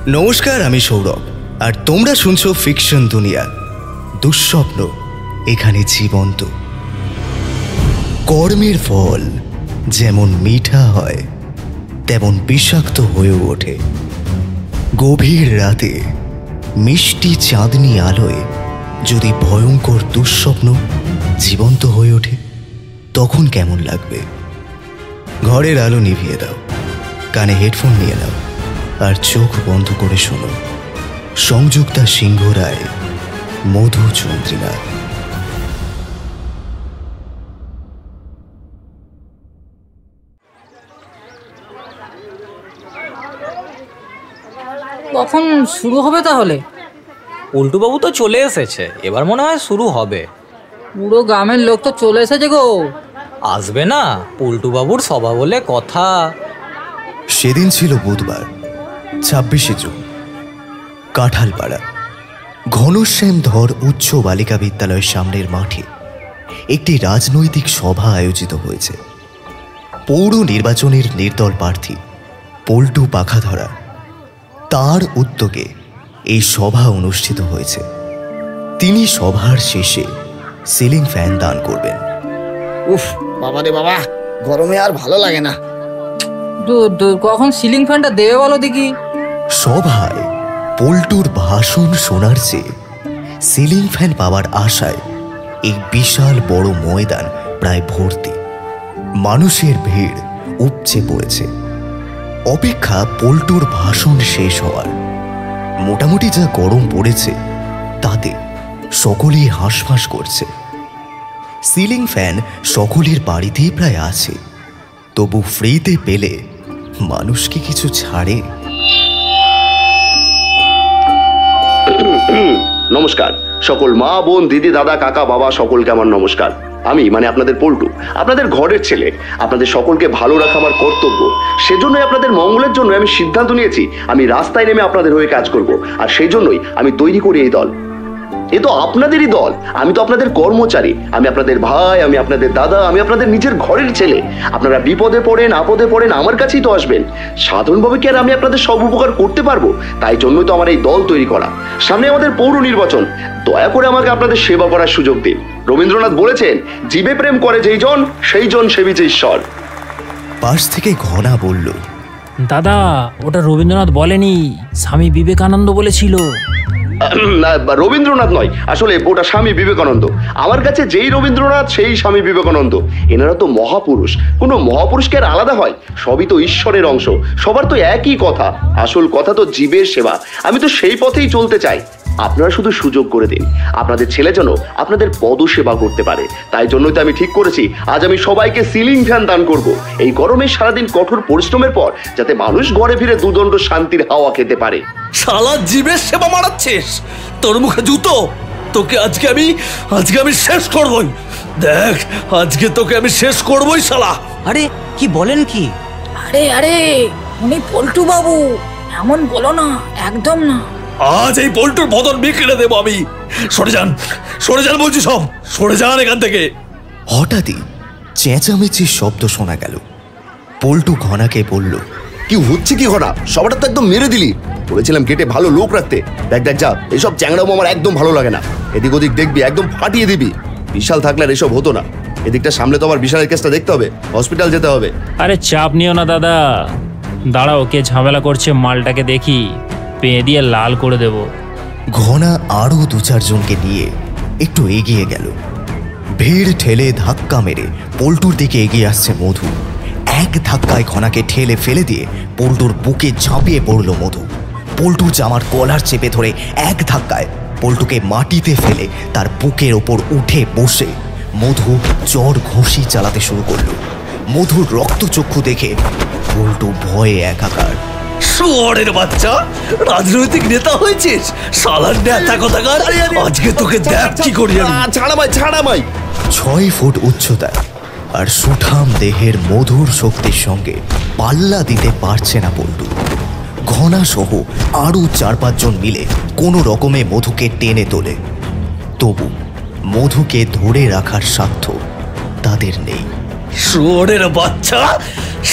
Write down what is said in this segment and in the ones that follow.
নমস্কার, আমি সৌরভ, আর তোমরা শুনছো ফিকশন দুনিয়া। দুঃস্বপ্ন এখানে জীবন্ত। কর্মের ফল যেমন মিঠা হয় তেমন বিষাক্ত হয়ে ওঠে। গভীর রাতে মিষ্টি চাঁদনি আলোয় যদি ভয়ঙ্কর দুঃস্বপ্ন জীবন্ত হয়ে ওঠে তখন কেমন লাগবে? ঘরের আলো নিভিয়ে দাও, কানে হেডফোন নিয়ে নাও আর চোখ বন্ধ করে শোনো সংযুক্তা সিংহ রায়, মধুচন্দ্রিমা। কখন শুরু হবে তাহলে? উল্টুবাবু তো চলে এসেছে, এবার মনে হয় শুরু হবে। পুরো গ্রামের লোক তো চলে এসেছে গো। আসবে না, উল্টুবাবুর সভা বলে কথা। সেদিন ছিল বুধবার, 26শে জুন। কাঁঠালপাড়া ঘনশ্যাম ধর উচ্চ বালিকা বিদ্যালয়ের সামনের মাঠে একটি রাজনৈতিক সভা আয়োজিত হয়েছে। পৌর নির্বাচনের নির্দল প্রার্থী পল্টু পাখাধরা, তার উদ্যোগে এই সভা অনুষ্ঠিত হয়েছে। তিনি সভার শেষে সিলিং ফ্যান দান করবেন। উফ বাবা রে বাবা, গরমে আর ভালো লাগে না। কখন সিলিং ফ্যানটা দেবে বলো দেখি? সভায় পল্টুর ভাষণ শোনার চেয়ে সিলিং ফ্যান পাওয়ার আশায় এই বিশাল বড় ময়দান প্রায় ভর্তি। মানুষের ভিড় উপচে পড়েছে, অপেক্ষা পল্টুর ভাষণ শেষ হওয়ার। মোটামুটি যা গরম পড়েছে তাতে সকলেই হাঁসফাঁস করছে। সিলিং ফ্যান সকলের বাড়িতেই প্রায় আছে, তবু ফ্রিতে পেলে মানুষ কি কিছু ছাড়ে? নমস্কার সকল মা, বোন, দিদি, দাদা, কাকা, বাবা, সকলকে আমার নমস্কার। আমি মানে আপনাদের পল্টু, আপনাদের ঘরের ছেলে। আপনাদের সকলকে ভালো রাখা আমার কর্তব্য। সেজন্যই আপনাদের মঙ্গলের জন্য আমি সিদ্ধান্ত নিয়েছি আমি রাস্তায় নেমে আপনাদের হয়ে কাজ করব। আর সেই জন্যই আমি তৈরি করি এই দল। এ তো আপনাদেরই দল, আমি তো আপনাদের কর্মচারী, আমি আপনাদের ভাই, আমি আপনাদের দাদা, আমি আপনাদের নিজের ঘরের ছেলে। আপনারা বিপদে পড়েন, আপদে পড়েন, আমার কাছেই তো আসবেন। সাধারণভাবে কি আর আমি আপনাদের সব উপকার করতে পারবো? তাই জন্যই তো আমার এই দল তৈরি করা। সামনে আমাদের পৌর নির্বাচন, দয়া করে আমাকে আপনাদের সেবা করার সুযোগ দিন। রবীন্দ্রনাথ বলেছেন, জীবে প্রেম করে যেই জন সেই জন সেবিছে ঈশ্বর। পাশ থেকে ঘনা বলল, দাদা ওটা রবীন্দ্রনাথ বলেনি, স্বামী বিবেকানন্দ বলেছিল। রবীন্দ্রনাথ নয়, আসলে ওটা স্বামী বিবেকানন্দ। আমার কাছে যেই রবীন্দ্রনাথ সেই স্বামী বিবেকানন্দ। এনারা তো মহাপুরুষ, কোনো মহাপুরুষকে আর আলাদা হয়? সবই তো ঈশ্বরের অংশ, সবার তো একই কথা। আসল কথা তো জীবের সেবা। আমি তো সেই পথেই চলতে চাই। আপনারা শুধু সুযোগ করে দিন, আপনাদের ছেলে যেন আপনাদের পদসেবা করতে পারে। তাই জন্যই তো আমি ঠিক করেছি আজ আমি সবাইকে সিলিং ফ্যান দান করব। এই গরমে সারাদিন কঠোর পরিশ্রমের পর যাতে মানুষ ঘরে ফিরে দুদণ্ড শান্তির হাওয়া খেতে পারে। শালা জীবের সেবা মারাচ্ছিস? তোর মুখে জুতো! তোকে আজকে আমি শেষ করবই। দেখ, আজকে তোকে আমি শেষ করবই শালা। আরে কি বলেন কি? আরে উনি পল্টু বাবু, এমন বলো না, একদম না। আজ এই পল্টুর বদন বিকেলে দেবো আমি। সরে যান বলছি, সব সরে যান এখান থেকে। হঠাৎই চেঁচামেচির শব্দ শোনা গেল। পল্টু ঘনাকে বলল, কি হচ্ছে কি ঘনা? সবাটা তো একদম মেরে দিলি। বলেছিলাম গেটে ভালো লোক রাখতে। দেখ যা, এসব চ্যাংড়ামো আমার একদম ভালো লাগে না। এদিক ওদিক দেখবি, একদম ফাটিয়ে দিবি। বিশাল থাকলে আর এসব হতো না। এদিকটা সামলে তো আমার বিশালের কেসটা দেখতে হবে, হসপিটাল যেতে হবে। আরে চাপ নিও না দাদা, দাঁড়াও কে ঝামেলা করছে মালটাকে দেখি, পেয়ে দিয়ে লাল করে দেব। ঘনা আরো 2-4 জনকে নিয়ে একটু এগিয়ে গেল। ভিড় ঠেলে ধাক্কা মেরে পল্টুর দিকে এগিয়ে আসছে মধু। এক ধাক্কায় ঘনাকে ঠেলে ফেলে দিয়ে পল্টুর বুকে ঝাঁপিয়ে পড়ল মধু। পল্টুর জামার কলার চেপে ধরে এক ধাক্কায় পল্টুকে মাটিতে ফেলে তার বুকের ওপর উঠে বসে মধু জ্বর ঘুষি চালাতে শুরু করলো। মধুর রক্তচক্ষু দেখে পল্টু ভয়ে একাকার। শুয়োরের বাচ্চা, রাজনৈতিক নেতা হয়েছিস? শালার নেতা কোথাকার! আজকে তোকে দেখ কি করি আমি। ছাড়া মাই। 6 ফুট উচ্চতায় আর সুঠাম দেহের মধুর শক্তির সঙ্গে পাল্লা দিতে পারছে না পল্টু। ঘনা সহ আরো 4-5 জন মিলে কোনো রকমে মধুকে টেনে তোলে, তবু মধুকে ধরে রাখার সাধ্য তাদের নেই। শুয়োরের বাচ্চা,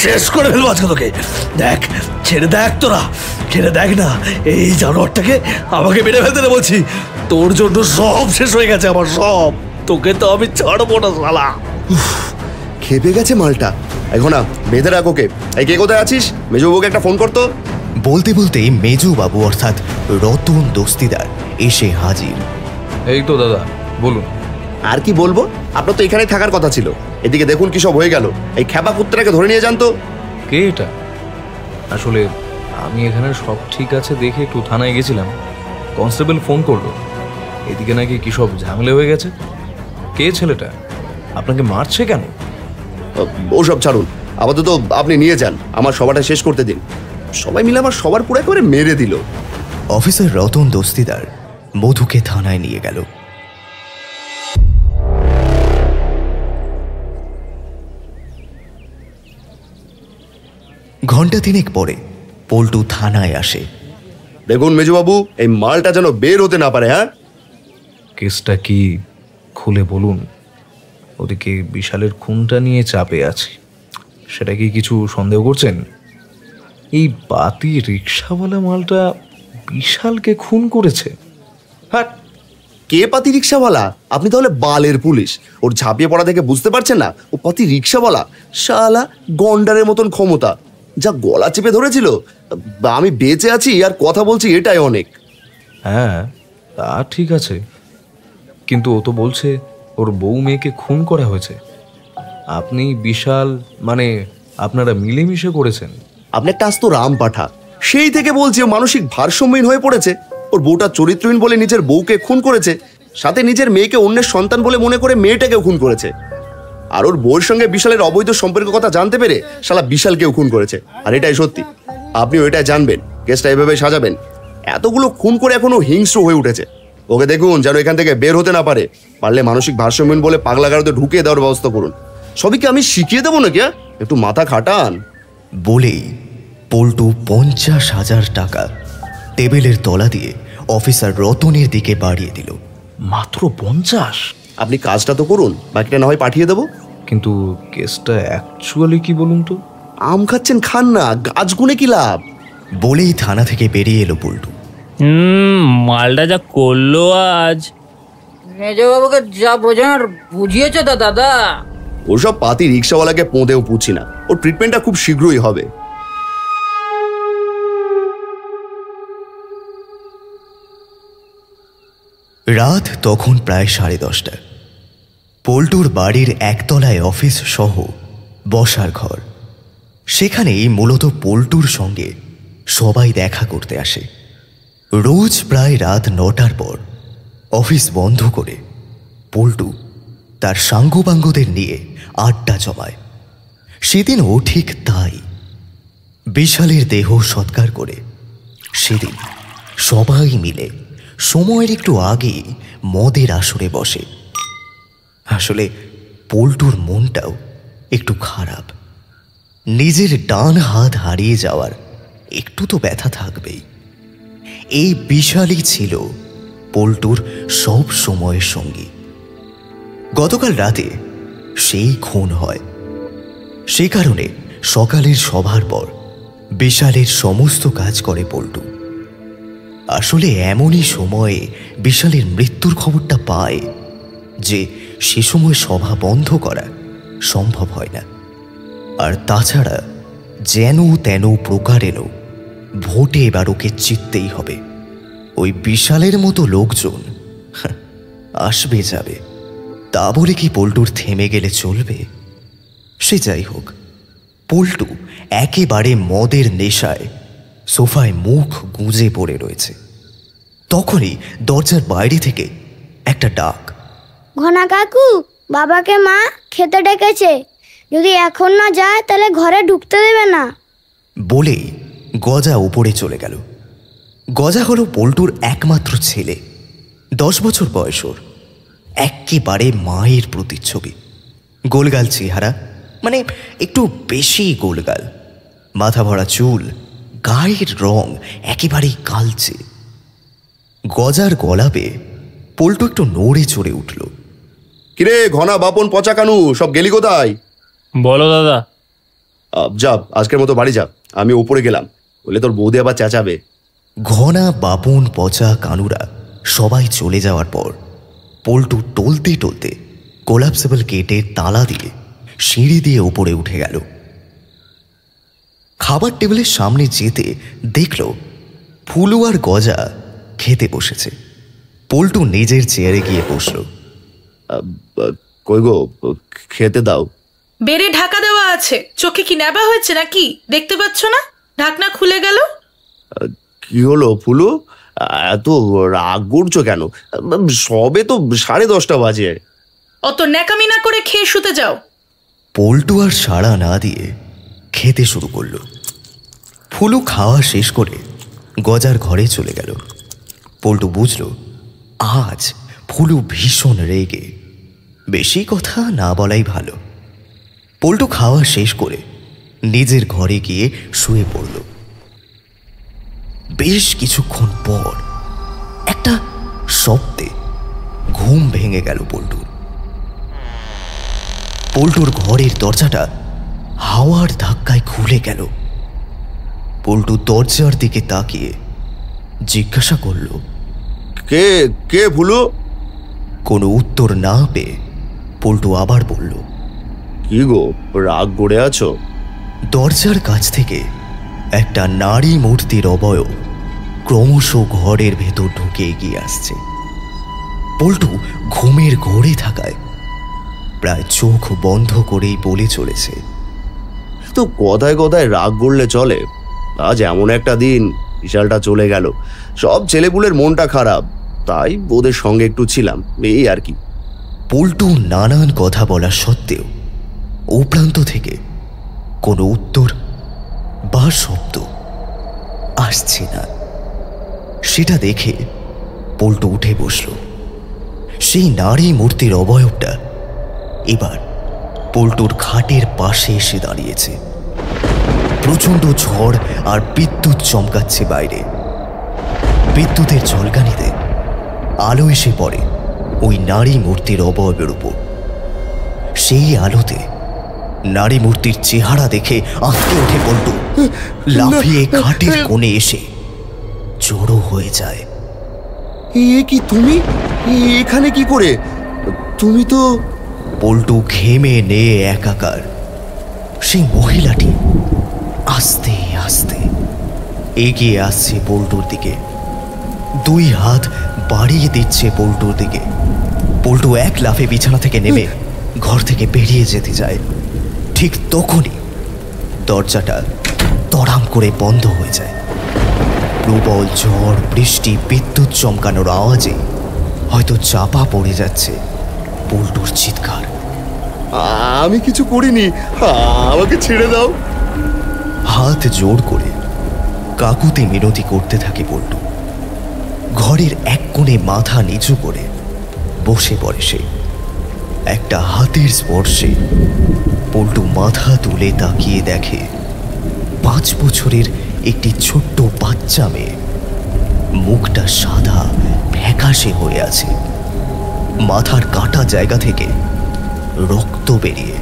শেষ করে ফেলবো আজকে তোকে। দেখ, ছেড়ে দেখ তোরা, খেলে দেখ না, এই জানোয়ারটাকে আমাকে মেরে ফেলতে রে বলছি। তোর জন্য সব শেষ হয়ে গেছে আমার, সব। তোকে তো আমি ছাড়বো না শালা। খেপে গেছে মালটা। এখন না বেঁধে রাখ ওকে। এই কে কোথায় আছিস? মেজবাবুকে একটা ফোন করতো। বলতে বলতেই মেজবাবু অর্থাৎ রতন দস্তিদার এসে হাজির। এই তো দাদা, বলুন। আর কি বলবো, আপনার তো এখানেই থাকার কথা ছিল। এদিকে দেখুন কি সব হয়ে গেল। এই খেপা কুত্তাটাকে ধরে নিয়ে যান তো। কে এটা? আসলে আমি এখানে সব ঠিক আছে দেখে একটু থানায় গেছিলাম, কনস্টেবল ফোন করলো এদিকে নাকি কি সব ঝামেলা হয়ে গেছে। কে ছেলেটা? আপনাকে মারছে কেন? ওসব ছাড়ুন, আপাতত আপনি নিয়ে যান। আমার সভাটা শেষ করতে দিন। সবাই মিলে আমার সবার পুরো একেবারে মেরে দিল। অফিসার রতন দস্তিদার মধুকে থানায় নিয়ে গেল। ঘন্টা তিনেক পরে পল্টু থানায় আসে। দেখুন মেজবাবু, এই মালটা যেন বের হতে না পারে। হ্যাঁ, কেসটা কি খুলে বলুন। ওদিকে বিশালের খুনটা নিয়ে চাপে আছি। সেটা কি কিছু সন্দেহ করছেন? এই বাতি রিক্সাওয়ালা মালটা বিশালকে খুন করেছে? হ্যাঁ, কে পাতি রিক্সাওয়ালা? আপনি তাহলে বালের পুলিশ। ওর ঝাঁপিয়ে পড়া দেখে বুঝতে পারছেন না ও পাতি রিক্সাওয়ালা? শালা গন্ডারের মতন ক্ষমতা, যা গলা চেপে ধরেছিল। আমি বেঁচে আছি আর কথা বলছি, এটাই অনেক। হ্যাঁ, তা ঠিক আছে, কিন্তু ও তো বলছে ওর বউ মেয়েকে খুন করা হয়েছে। আপনি বিশাল মানে আপনারা মিলেমিশে করেছেন? আপনি একটা আস্ত রাম পাঠা। সেই থেকে বলছি ও মানসিক ভারসাম্যহীন হয়ে পড়েছে। ওর বউটা চরিত্রহীন বলে নিজের বউকে খুন করেছে, সাথে নিজের মেয়েকে অন্যের সন্তান বলে মনে করে মেয়েটাকেও খুন করেছে। আর ওর বউয়ের সঙ্গে বিশালের অবৈধ সম্পর্কের কথা জানতে পেরে শালা বিশালকেও খুন করেছে। আর এটাই সত্যি, আপনিও এটা জানবেন। কেসটা এভাবে সাজাবেন। এতগুলো খুন করে এখনো হিংস্র হয়ে উঠেছে। ওকে দেখুন যেন এখান থেকে বের হতে না পারে। পারলে মানসিক ভারসাম্যহীন বলে পাগলাগারদে ঢুকিয়ে দেওয়ার ব্যবস্থা করুন। সবই কি আমি শিখিয়ে দেবো নাকি? একটু মাথা খাটান। বলেই পল্টু 50,000 টাকা টেবিলের তলা দিয়ে অফিসার রতনের দিকে বাড়িয়ে দিল। মাত্র 50? আপনি কাজটা তো করুন, বাকিটা না হয় পাঠিয়ে দেবো। কিন্তু কেসটা অ্যাকচুয়ালি কি বলুন তো? আম খাচ্ছেন খান না, গাছ গুনে কি লাভ? বলেই থানা থেকে বেরিয়ে এলো পল্টু। মালটা যা করলো আজ। মেজবাবুকে যা বোঝানোর বুঝিয়েছে তো দাদা। ওসব পাতি রিক্সাওয়ালাকে পোঁদেও পুছি না। ওর ট্রিটমেন্টটা খুব শীঘ্রই হবে। রাত তখন প্রায় 10:30। পল্টুর বাড়ির একতলায় অফিস সহ বসার ঘর। সেখানেই মূলত পল্টুর সঙ্গে সবাই দেখা করতে আসে। রোজ প্রায় রাত 9টার পর অফিস বন্ধ করে পল্টু তার সাঙ্গপাঙ্গদের নিয়ে আড্ডা জমায়। সেদিনও ঠিক তাই। বিশালের দেহ সৎকার করে সেদিন সবাই মিলে সময়ের একটু আগে মদের আসরে বসে। আসলে পল্টুর মনটাও একটু খারাপ। নিজের ডান হাত হারিয়ে যাওয়ার একটু তো ব্যথা থাকবেই। এই বিশালই ছিল পল্টুর সব সময়ের সঙ্গী। গতকাল রাতে সেই খুন হয়। সে কারণে সকালের সভার পর বিশালের সমস্ত কাজ করে পল্টু। আসলে এমনই সময়ে বিশালের মৃত্যুর খবরটা পায় যে সে সময় সভা বন্ধ করা সম্ভব হয় না। আর তাছাড়া যেন তেন প্রকারেরও ভোটে এবার ওকে জিততেই হবে। ওই বিশালের মতো লোকজন আসবে যাবে, তা বলে কি পল্টুর থেমে গেলে চলবে? সে যাই হোক, পল্টু একেবারে মদের নেশায় সোফায় মুখ গুঁজে পড়ে রয়েছে। তখনই দরজার বাইরে থেকে একটা ডাক। ঘনা কাকু, বাবাকে মা খেতে ডেকেছে, যদি এখন না যায় তাহলে ঘরে ঢুকতে দেবে না। বলেই গজা উপরে চলে গেল। গজা হলো পল্টুর একমাত্র ছেলে, 10 বছর বয়স ওর। একেবারে মায়ের প্রতিচ্ছবি। গোলগাল চেহারা, মানে একটু বেশি গোলগাল, মাথা ভরা চুল, গায়ের রং একেবারেই কালচে। গজার গলা পেয়ে পল্টু একটু নড়ে চড়ে উঠল। কিরে ঘনা, বাপন, পচা কানু, সব গেলি কোথায়? বলো দাদা। যা, আজকের মতো বাড়ি যা। আমি উপরে গেলাম। বলে তোর বৌদি আবার চেঁচাবে। ঘনা, বাপন, পচা, কানুরা সবাই চলে যাওয়ার পর পল্টু টলতে টলতে কোলাপসেবল গেটের তালা দিয়ে সিঁড়ি দিয়ে উপরে উঠে গেল। খাবার টেবিলের সামনে যেতে দেখল ফুলু আর গজা খেতে বসেছে। পল্টু নিজের চেয়ারে গিয়ে বসল। কই গো, খেতে দাও। বেড়ে ঢাকা দেওয়া আছে, চোখে কি নেবা হয়েছে নাকি? দেখতে পাচ্ছ না ঢাকনা খুলে গেল? কি হলো ফুলু, এত রাগ করছো কেন? সবে তো 10:30 বাজে। অত ন্যাকামি না করে খেয়ে শুতে যাও। পল্টু আর সাড়া না দিয়ে খেতে শুরু করলো। ফুলু খাওয়া শেষ করে গজার ঘরে চলে গেল। পল্টু বুঝল আজ ফুলু ভীষণ রেগে। বেশি কথা না বলাই ভালো। পল্টু খাওয়া শেষ করে নিজের ঘরে গিয়ে শুয়ে পড়ল। বেশ কিছুক্ষণ পর একটা শব্দে ঘুম ভেঙে গেল পল্টুর। পল্টুর ঘরের দরজাটা হাওয়ার ধাক্কায় খুলে গেল। পল্টু দরজার দিকে তাকিয়ে জিজ্ঞাসা করল, কে কে ফুলু? কোনো উত্তর না পেয়ে পল্টু আবার বলল, কি গো, রাগ করে আছো? দরজার কাছ থেকে একটা নারী মূর্তির অবয়ব ক্রমশ ঘরের ভেতর ঢুকে এগিয়ে আসছে। পল্টু ঘুমের ঘোরে থাকায় প্রায় চোখ বন্ধ করেই বলে চলেছে, তো কথায় কথায় রাগ করলে চলে? আজ এমন একটা দিন, বিশালটা চলে গেল, সব ছেলেপুলের মনটা খারাপ, তাই ওদের সঙ্গে একটু ছিলাম, এই আর কি। পল্টু নানান কথা বলা সত্ত্বেও ও প্রান্ত থেকে কোনো উত্তর বা শব্দ আসছে না। সেটা দেখে পল্টু উঠে বসল। সেই নারী মূর্তির অবয়বটা এবার পল্টুর খাটের পাশে এসে দাঁড়িয়েছে। প্রচণ্ড ঝড় আর বিদ্যুৎ চমকাচ্ছে বাইরে। বিদ্যুতের ঝলকানিতে আলো এসে পড়ে ওই নারী মূর্তির অবয়বের উপর। সেই আলোতে নারী মূর্তির চেহারা দেখে আঁতকে ওঠে পল্টু। লাফিয়ে খাটের কোণে এসে জড়ো হয়ে যায়। এ কি, তুমি এখানে কি করে? তুমি তো... পল্টু ঘেমে নিয়ে একাকার। সেই মহিলাটি আস্তে আস্তে এগিয়ে আসছে পল্টুর দিকে। 2 হাত বাড়িয়ে দিচ্ছে পল্টুর দিকে। পল্টু এক লাফে বিছানা থেকে নেমে ঘর থেকে বেরিয়ে যেতে যায়। ঠিক তখনই দরজাটা তড়াম করে বন্ধ হয়ে যায়। প্রবল ঝড়, বৃষ্টি, বিদ্যুৎ চমকানোর আওয়াজে হয়তো চাপা পড়ে যাচ্ছে পল্টুর চিৎকার। আমি কিছু করিনি, আমাকে ছেড়ে দাও। হাত জোড় করে কাকুতি মিনতি করতে থাকে পল্টু। ঘরের এক কোণে মাথা নিচু করে বসে পড়ে সে। একটা হাতের স্পর্শে পল্টু মাথা তুলে তাকিয়ে দেখে 5 বছরের একটি ছোট্ট বাচ্চা মেয়ে। মুখটা সাদা ফ্যাকাশে হয়ে আছে। মাথার কাটা জায়গা থেকে রক্ত বেরিয়ে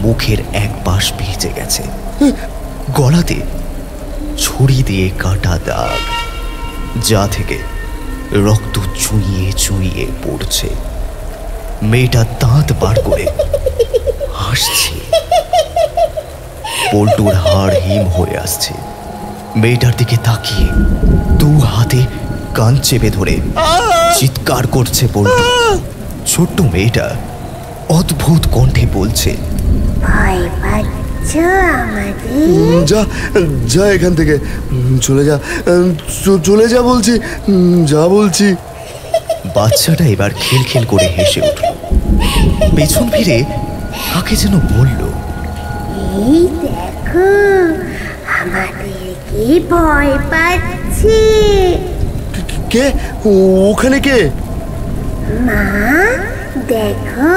মুখের এক পাশ ভিজে গেছে। গলাতে ছুরি দিয়ে কাটা দাগ, যা থেকে রক্ত চুইয়ে চুইয়ে পড়ছে। মেয়েটা দাঁত বার করে হাসছে। পল্টুর হাড় হিম হয়ে আসছে। মেয়েটার দিকে তাকিয়ে 2 হাতে কান চেপে ধরে চিৎকার করছে পল্টু। ছোট্ট মেয়েটা অদ্ভুত কণ্ঠে বলছে, ভয় পাচ্ছ আমাদের? যা যা এখান থেকে, চলে যা, চলে যা বলছি, যা বলছি। বাচ্চাটা এবার খিলখিল করে হেসে উঠল। পেছন ফিরে কাকে যেন বলল, এই দেখো, আমাদেরকে ভয় পাচ্ছে। কে ওখানে? কে? মা দেখো,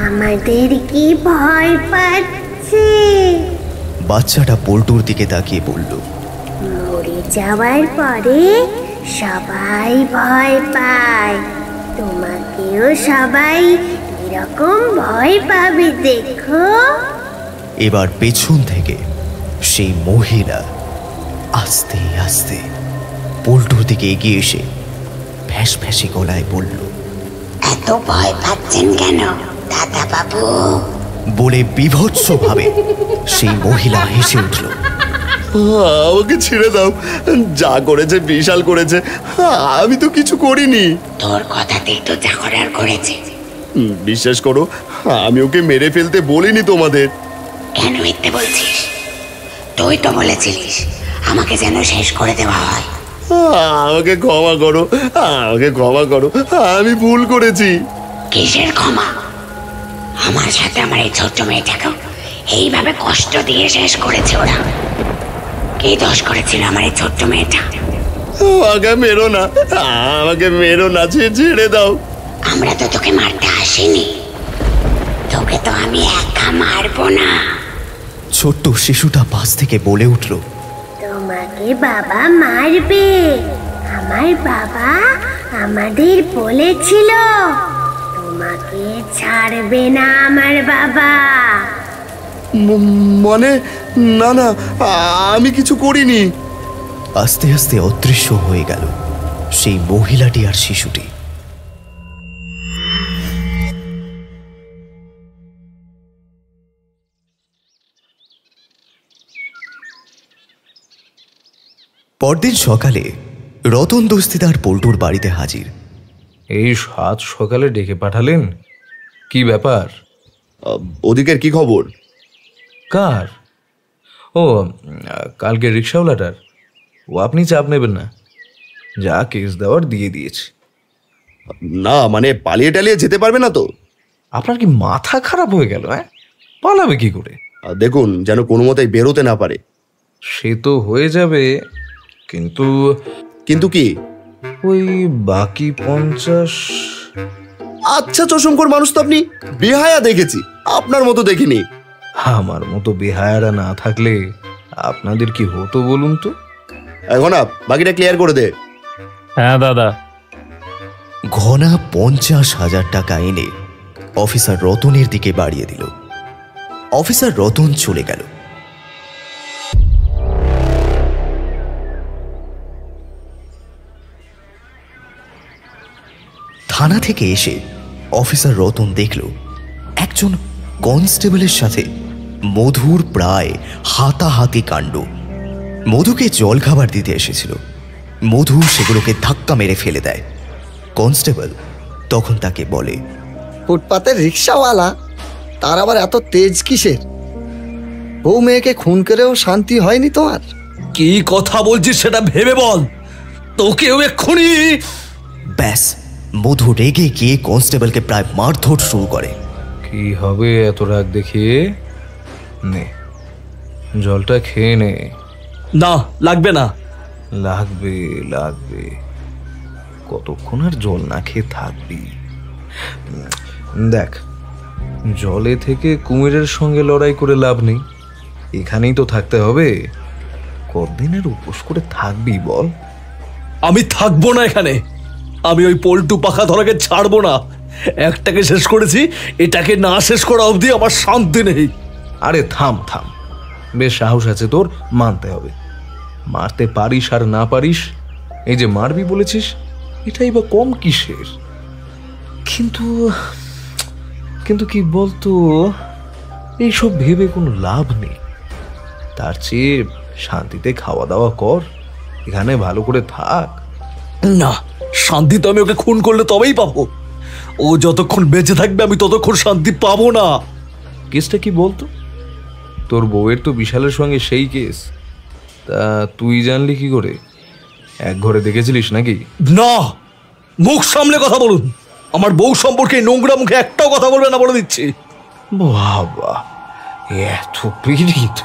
আমাদেরকে ভয় পাচ্ছে। বাচ্চাটা পল্টুর দিকে তাকিয়ে বলল, মরে যাওয়ার পরে সবাই ভয় পায়, তোমাকেও সবাই এরকম ভয় পাবে দেখো। এবার পেছন থেকে সেই মহিলা আস্তে আস্তে পল্টুর দিকে এগিয়ে এসে ফ্যাঁস ফ্যাঁসি গলায় বলল, এত ভয় পাচ্ছেন কেন দাদা বাবু? বলে বিভৎসভাবে সেই মহিলা হেসে উঠল। আমাকে ছেড়ে দাও, যা করেছে বিশাল করেছে, আমি তো কিছু করিনি। তোর কথাতেই তো যা করার করেছে। বিশ্বাস করো, আমি ওকে মেরে ফেলতে বলিনি তোমাদের। কেন মিথ্যে বলছিস? তুই তো বলেছিলিস আমাকে যেন শেষ করে দেওয়া হয়। আমাকে ক্ষমা করো, আমাকে ক্ষমা করো, আমি ভুল করেছি। কিসের ক্ষমা? আমার সাথে আমার এই ছোট্ট মেয়েটাকেও এইভাবে কষ্ট দিয়ে শেষ করেছে ওরা। কি দোষ করেছিল আমার এই ছোট্ট মেয়েটা? আমাকে মেরো না, আমাকে মেরো না, ছেড়ে দাও। আমরা তো তোকে মারতে আসিনি, তোকে তো আমি একা মারবো না। ছোট্ট শিশুটা পাশ থেকে বলে উঠল, তোমাকে বাবা মারবে। আমার বাবা আমাদের বলেছিল তোমাকে ছাড়বে না আমার বাবা। মানে না না, আমি কিছু করিনি। আস্তে আস্তে অদৃশ্য হয়ে গেল সেই মহিলাটি আর শিশুটি। পরদিন সকালে রতন দস্তিদার পল্টুর বাড়িতে হাজির। এই সাত সকালে ডেকে পাঠালেন, কি ব্যাপার? ওদিকের কি খবর? কার? ও, কালকে রিক্সাওয়ালাটার। ও আপনি চাপ নেবেন না, যা কেস দেওয়ার দিয়ে দিয়েছে। না মানে পালিয়ে টালিয়ে যেতে পারবে না তো? আপনার কি মাথা খারাপ হয়ে গেল? হ্যাঁ, পালাবে কি করে? দেখুন যেন কোনো মতেই বেরোতে না পারে। সে তো হয়ে যাবে, কিন্তু কিন্তু কি? ওই বাকি 50। আচ্ছা চশঙ্কর মানুষ তো আপনি, বেহায়া দেখেছি, আপনার মতো দেখিনি। আমার মতো বেহায়ারা না থাকলে আপনাদের কি হতো বলুন তো? এখন বাকিটা ক্লিয়ার করে দে। হ্যাঁ দাদা। ঘনা 50,000 টাকা এনে অফিসার রতনের দিকে বাড়িয়ে দিল। অফিসার রতন চলে গেল। থানা থেকে এসে অফিসার রতন দেখল একজন কনস্টেবলের সাথে মধুর প্রায় হাতাহাতি কাণ্ড। মধুকে জল খাবার দিতে এসেছিল। মধু সেগুলোকে ধাক্কা মেরে ফেলে দেয়। কনস্টেবল তখন তাকে বলে, ফুটপাতের রিক্সাওয়ালা, তার আবার এত তেজ কিসের? বউ মেয়েকে খুন করেও শান্তি হয়নি তোমার? কি কথা বলছিস সেটা ভেবে বল, তোকেও এক্ষুনি। ব্যাস, মধু রেগে গিয়ে কনস্টেবলকে প্রায় মারধর শুরু করে। কি হবে এত রাগ দেখিয়ে? নে, জলটা খেয়ে নে। না লাগবে না। লাগবে লাগবে, কতক্ষণ আর জল না খেয়ে থাকবি? দেখ, জলে থেকে কুমিরের সঙ্গে লড়াই করে লাভ নেই, এখানেই তো থাকতে হবে। কতদিনের উপোস করে থাকবি বল? আমি থাকবো না এখানে। আমি ওই পল্টু পাখা ধরাকে ছাড়বো না। একটাকে শেষ করেছি, এটাকে না শেষ করা অবধি আমার শান্তি নেই। আরে থাম থাম, বেশ সাহস আছে তোর, মানতে হবে। মারতে পারিস আর না পারিস, এই যে মারবি বলেছিস, এটাই বা কম কিসের? কিন্তু কিন্তু কি বলতো, এইসব ভেবে কোনো লাভ নেই। তার চেয়ে শান্তিতে খাওয়া দাওয়া কর, এখানে ভালো করে থাক। না, শান্তি তো আমি ওকে খুন করলে তবেই পাবো। ও যতক্ষণ বেঁচে থাকবে আমি ততক্ষণ শান্তি পাবো না। কেসটা কি বলতো? তোর বউয়ের তো বিশালের সঙ্গে সেই কেস, তা তুই জানলি কি করে? এক ঘরে দেখেছিলিস নাকি? না, মুখ সামলে কথা বলুন। আমার বউ সম্পর্কে নোংরা মুখে একটাও কথা বলবে না, বলে দিচ্ছি। বাবা, এত পীড়িত!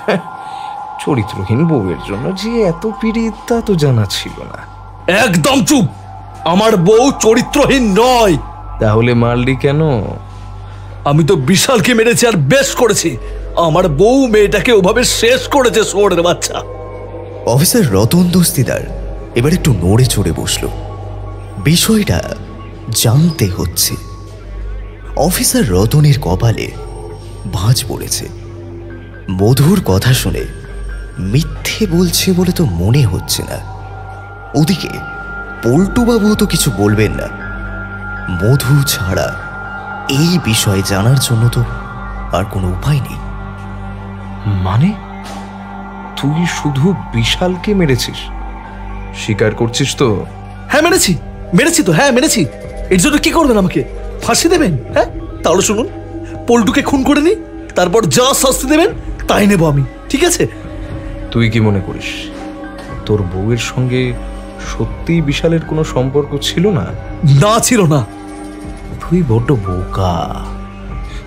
চরিত্রহীন বউয়ের জন্য যে এত পীড়িত তা তো জানা ছিল না। একদম চুপ, আমার বউ চরিত্রহীন নয়। তাহলে মারলি কেন? আমি তো বিশালকে মেরেছি, আর বেশ করেছি। আমার বউ মেয়েটাকে ওভাবে শেষ করেছে শুয়োরের বাচ্চা। অফিসার রতন দস্তিদার এবার একটু নড়ে চড়ে বসল। বিষয়টা জানতে হচ্ছে। অফিসার রতনের কপালে ভাঁজ পড়েছে। মধুর কথা শুনে মিথ্যে মিথ্যে বলছে বলে তো মনে হচ্ছে না। ওদিকে পল্টুবাবুও তো কিছু বলবেন না। মধু ছাড়া এই বিষয়ে জানার জন্য তো আর কোনো উপায় নেই। মানে তুই শুধু বিশালকে মেরেছিস? স্বীকার করছিস তো? হ্যাঁ মেরেছি তো, হ্যাঁ মেরেছি। এর জন্য কি করবেন? আমাকে ফাঁসি দেবেন? হ্যাঁ, তাহলে শুনুন, পল্টুকে খুন করে নি, তারপর যা শাস্তি দেবেন তাই নেব আমি, ঠিক আছে? তুই কি মনে করিস তোর বউয়ের সঙ্গে সত্যিই বিশালের কোনো সম্পর্ক ছিল না? না, ছিল না। তুই বড্ড বোকা।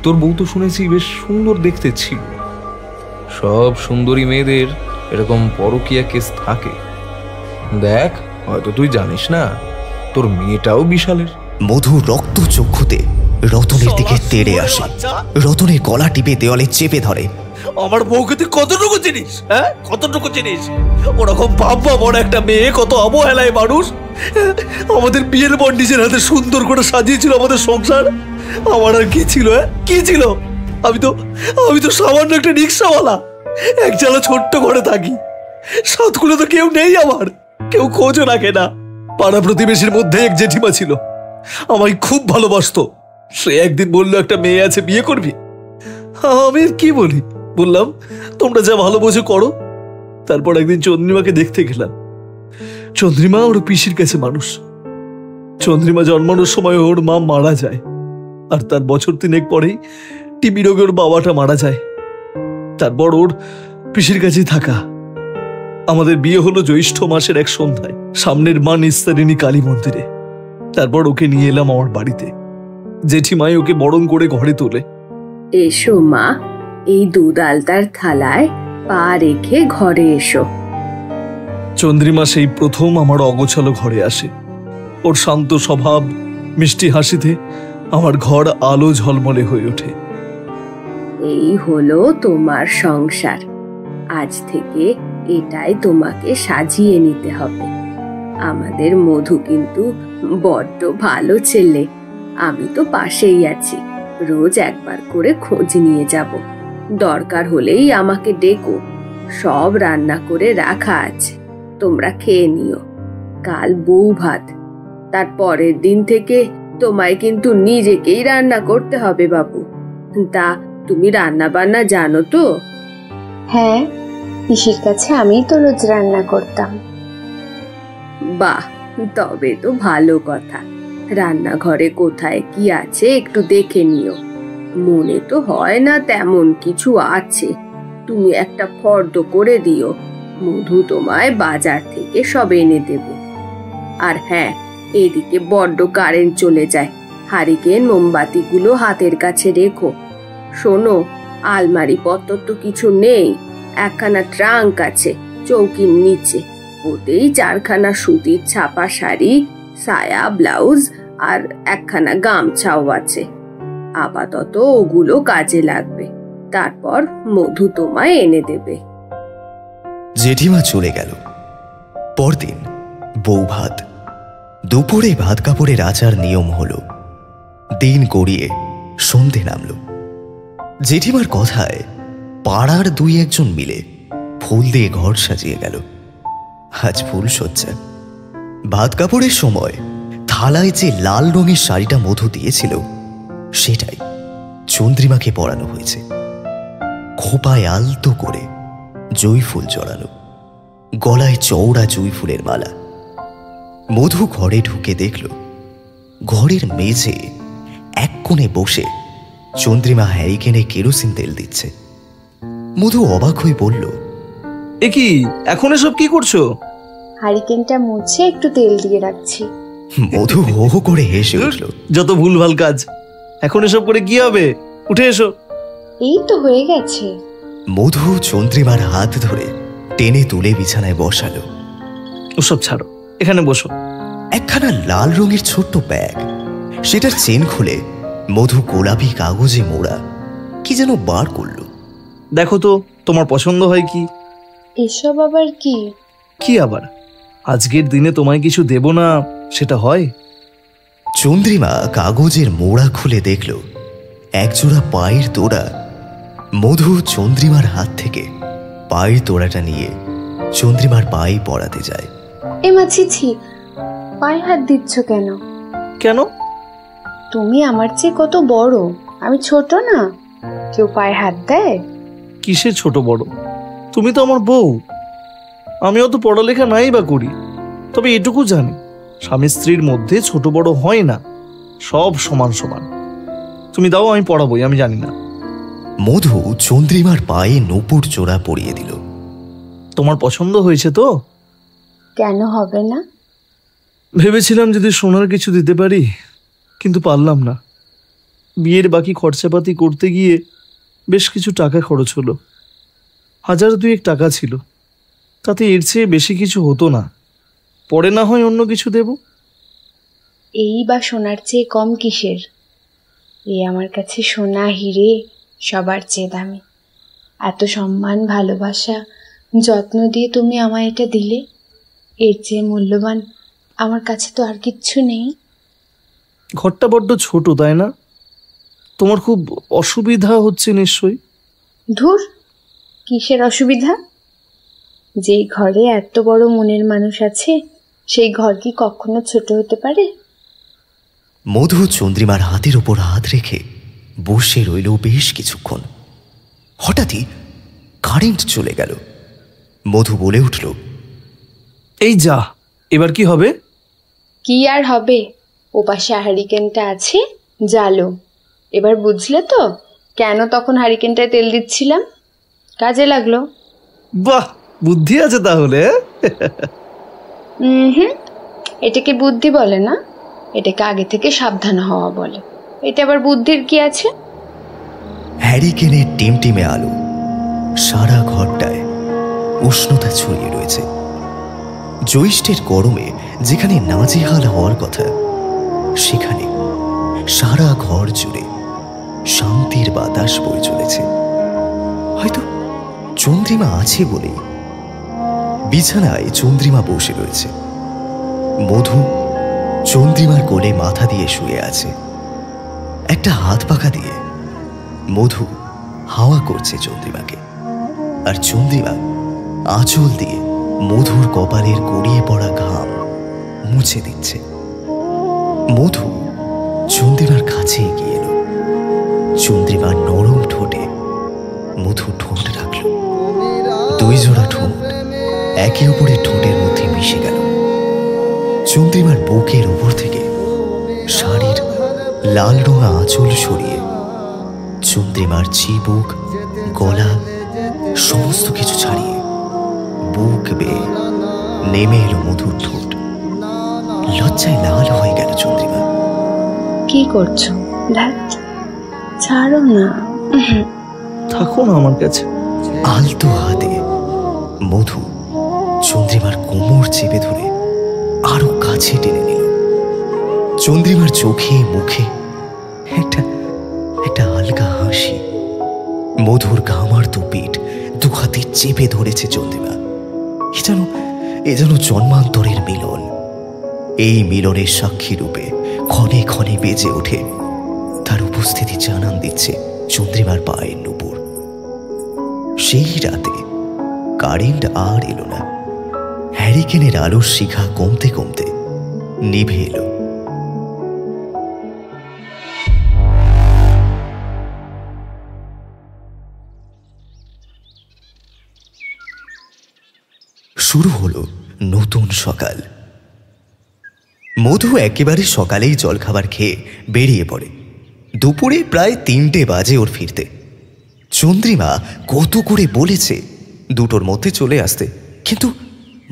তোর বউ তো শুনেছি বেশ সুন্দর দেখতে ছিল। সব সুন্দরী মেয়েদের এরকম পরকীয়া কেস থাকে। দেখ, হয়তো তুই জানিস না, তোর মেয়েটাও বিশালের। মধু রক্ত চক্ষুতে রতনের দিকে তেড়ে আসে, রতনের গলা টিপে দেওয়ালে চেপে ধরে। আমার বউকে তুই কতটুকু চিনিস? হ্যাঁ, কতটুকু চিনিস? ওরকম বাবা বড় একটা মেয়ে, কত অবহেলায় মানুষ। আমাদের বিয়ের পর নিজের হাতে সুন্দর করে সাজিয়েছিল আমাদের সংসার। আমার আর কি ছিল? কি ছিল? আমি তো সামান্য একটা রিক্সাওয়ালা, এক জায়গা ছোট্ট ঘরে থাকি। সাতকুলে তো কেউ নেই আমার, কেউ খোঁজও রাখে না। পাড়া প্রতিবেশীর মধ্যে এক জেঠিমা ছিল, আমায় খুব ভালোবাসতো। সে একদিন বললো একটা মেয়ে আছে, বিয়ে করবি? আমি কি বলি, বললাম তোমরা যা ভালো বোঝো করো। তারপর একদিন চন্দ্রিমাকে দেখতে গেলাম। চন্দ্রিমা ওর পিসির কাছে মানুষ। চন্দ্রিমা জন্মানোর সময় ওর মা মারা যায়, আর তার বছর 3 পরেই টিবি রোগে ওর বাবাটা মারা যায়। তারপর ওর পিসির কাছেই থাকা। আমাদের বিয়ে হলো জ্যৈষ্ঠ মাসের এক সন্ধ্যায়, সামনের মা নিস্তারিণী কালী মন্দিরে। তারপর ওকে নিয়ে এলাম আমার বাড়িতে। জেঠিমাই ওকে বরণ করে ঘরে তোলে। এসো মা, এই দুধ আলতার থালায় পা রেখে ঘরে এসো। চন্দ্রিমা সেই প্রথম আমার অগোছালো ঘরে আসে। ওর শান্ত স্বভাব, মিষ্টি হাসিতে আমার ঘর আলো ঝলমলে হয়ে ওঠে। এই হলো তোমার সংসার। আজ থেকে এটাই তোমাকে সাজিয়ে নিতে হবে। আমাদের মধু কিন্তু বড্ড ভালো ছেলে। আমি তো পাশেই আছি, রোজ একবার করে খোঁজ নিয়ে যাব। দরকার হলেই আমাকে ডেকো, সব রান্না করে রাখা আছে, তোমরা খেয়ে নিও। কাল বউ ভাত, তার পরের দিন থেকে তোমায় কিন্তু নিজেকেই রান্না করতে হবে বাবু। তা তুমি রান্না বান্না জানো তো? হ্যাঁ, পিসির কাছে আমি তো রোজ রান্না করতাম। বাহ, তবে তো ভালো কথা। রান্নাঘরে কোথায় কি আছে একটু দেখে নিও। মনে তো হয় না তেমন কিছু আছে। তুমি একটা ফর্দ করে দিও, মধু তোমায় বাজার থেকে সব এনে দেবে। আর হ্যাঁ, এদিকে বড্ড কারেন্ট চলে যায়, হারিকেন মোমবাতিগুলো হাতের কাছে রেখো। শোনো, আলমারি পত্র তো কিছু নেই, একখানা ট্রাঙ্ক আছে চৌকির নিচে, ওতেই 4খানা সুতির ছাপা শাড়ি, সায়া, ব্লাউজ আর একখানা গামছাও আছে। আপাতত ওগুলো কাজে লাগবে, তারপর মধু তোমায় এনে দেবে। জেঠিমা চলে গেল। পরদিন বউ ভাত। দুপুরে ভাত কাপড়ের আচার নিয়ম হলো। দিন গড়িয়ে সন্ধে নামল। জেঠিমার কথায় পাড়ার 2-1জন মিলে ফুল দিয়ে ঘর সাজিয়ে গেল। আজ ফুল সজ্জা। ভাত কাপড়ের সময় থালায় যে লাল রঙের শাড়িটা মধু দিয়েছিল, সেটাই চন্দ্রিমাকে পরানো হয়েছে। খোপায় আলতো করে জুঁই ফুল জড়ানো, গলায় চওড়া জুঁই ফুলের মালা। মধু ঘরে ঢুকে দেখল ঘরের মেঝে এক কোণে বসে চন্দ্রিমা হ্যারিকেনে কেরোসিন তেল দিচ্ছে। মধু অবাক হয়ে বলল, এ কি, এখন এসব কি করছো? হারিকেনটা মুছে একটু তেল দিয়ে রাখছি। মধু হো হো করে হেসে উঠল। যত ভুলভাল কাজ, এখন এসব করে কি হবে? উঠে এসো। এই তো হয়ে গেছে। মধু চন্দ্রিমার হাত ধরে টেনে তুলে বিছানায় বসালো। ওসব ছাড়ো, এখানে বসো। একখানা লাল রঙের ছোট্ট ব্যাগ, সেটার চেন খুলে মধু গোলাপি কাগজে মোড়া কি যেন বার করলো। দেখো তো তোমার পছন্দ হয় কি? এসব আবার কি? কি আবার? আজকের দিনে তোমায় কিছু দেব না, সেটা হয়? চন্দ্রিমা কাগজের মোড়া খুলে দেখল একজোড়া পায়ের তোড়া। মধু চন্দ্রিমার হাত থেকে পায়ের তোড়াটা নিয়ে চন্দ্রিমার পায়ে পড়াতে যায়। এ মা, ছি, পায়ে হাত দিচ্ছ কেন? কেন? তুমি আমার চেয়ে কত বড়, আমি ছোট না? কেউ পায়ে হাত দেয়? কিসের ছোট বড়? তুমি তো আমার বউ। আমি অত পড়ালেখা নাই বা করি, তবে এটুকু জানি স্বামী স্ত্রীর মধ্যে ছোট বড় হয় না, সব সমান সমান। তুমি দাও, আমি পড়াবোই, আমি জানি না। মধু চন্দ্রিমার পায়ে নূপুর জোড়া পরিয়ে দিল। তোমার পছন্দ হয়েছে তো? কেন হবে না? ভেবেছিলাম যদি সোনার কিছু দিতে পারি, কিন্তু পারলাম না। বিয়ের বাকি খরচাপাতি করতে গিয়ে বেশ কিছু টাকা খরচ হলো। 1000-2 টাকা ছিল, তাতে এর চেয়ে বেশি কিছু হতো না। পরে না হয় অন্য কিছু দেব। এই বা সোনার চেয়ে কম কিসের? এই আমার কাছে সোনা হিরে সবার চেয়ে দামি। এত সম্মান, ভালোবাসা, যত্ন দিয়ে তুমি আমায় এটা দিলে, এর চেয়ে মূল্যবান আমার কাছে তো আর কিচ্ছু নেই। ঘরটা বড্ড ছোট, তাই না? তোমার খুব অসুবিধা হচ্ছে নিশ্চয়ই। ধুর, কিসের অসুবিধা? যেই ঘরে এত বড় মনের মানুষ আছে, সেই ঘর কি কখনো ছোট হতে পারে? মধু চন্দ্রিমার হাতের ওপর হাত রেখে বসে রইল বেশ কিছুক্ষণ। হঠাৎই কারেন্ট চলে গেল। মধু বলে উঠল, এই যা, এবার কি হবে? কি আর হবে, ওপাশে হারিকেনটা আছে, জ্বালো। এবার বুঝলে তো কেন তখন হারিকেনটায় তেল দিচ্ছিলাম? কাজে লাগলো। বাহ, বুদ্ধি আছে তাহলে। এটাকে বুদ্ধি বলে না, এটাকে আগে থেকে সাবধান হওয়া বলে। এটা আবার বুদ্ধির কি আছে? হ্যারিকেনের টিমটিমে আলো সারা ঘরটায় উষ্ণতা ছড়িয়ে রয়েছে। জ্যৈষ্ঠের গরমে যেখানে নাজেহাল হওয়ার কথা, সেখানে সারা ঘর জুড়ে শান্তির বাতাস বয়ে চলেছে। হয়তো চন্দ্রিমা আছে বলেই বিছানায় চন্দ্রিমা বসে রয়েছে। মধু চন্দ্রিমার কোলে মাথা দিয়ে শুয়ে আছে। একটা হাত পাখা দিয়ে মধু হাওয়া করছে চন্দ্রিমাকে, আর চন্দ্রিমা আঁচল দিয়ে মধুর কপালের গড়িয়ে পড়া ঘাম মুছে দিচ্ছে। মধু চন্দ্রিমার কাছে এগিয়ে এলো। চন্দ্রিমার নরম ঠোঁটে মধু ঠোঁট রাখল। 2 জোড়া ঠোঁট একে অপরের ঠোঁটের মধ্যে মিশে গেল। চন্দ্রিমার বুকের উপর থেকে শাড়ির লাল রঙা আঁচল সরিয়ে চন্দ্রিমার চিবুক, গলা সমস্ত কিছু ছাড়িয়ে বুক বেয়ে নেমে এলো মধুর ঠোঁট। লজ্জায় লাল হয়ে গেল চন্দ্রিমা। কি করছো? ছাড়ো না। থাকো না আমার কাছে। আলতো হাতে মধু চন্দ্রিমার কোমর চেপে ধরে আরো কাছে টেনে নিল। চন্দ্রিমার চোখে মুখে একটা হালকা হাসি। মধুর ঘামার্ত পিঠ 2 হাতে চেপে ধরেছে চন্দ্রিমা। এ যেন জন্মান্তরের মিলন। এই মিলনের সাক্ষী রূপে ক্ষণে ক্ষণে বেজে ওঠে তার উপস্থিতি জানান দিচ্ছে চন্দ্রিমার পায়ের নূপুর। সেই রাতে কারেন্ট আর এলো না। হ্যারিকেনের আলোর শিখা কমতে কমতে নিভে এলো। শুরু হলো নতুন সকাল। মধু একেবারে সকালেই জলখাবার খেয়ে বেরিয়ে পড়ে। দুপুরে প্রায় 3টে বাজে ওর ফিরতে। চন্দ্রিমা কত করে বলেছে 2টোর মধ্যে চলে আসতে, কিন্তু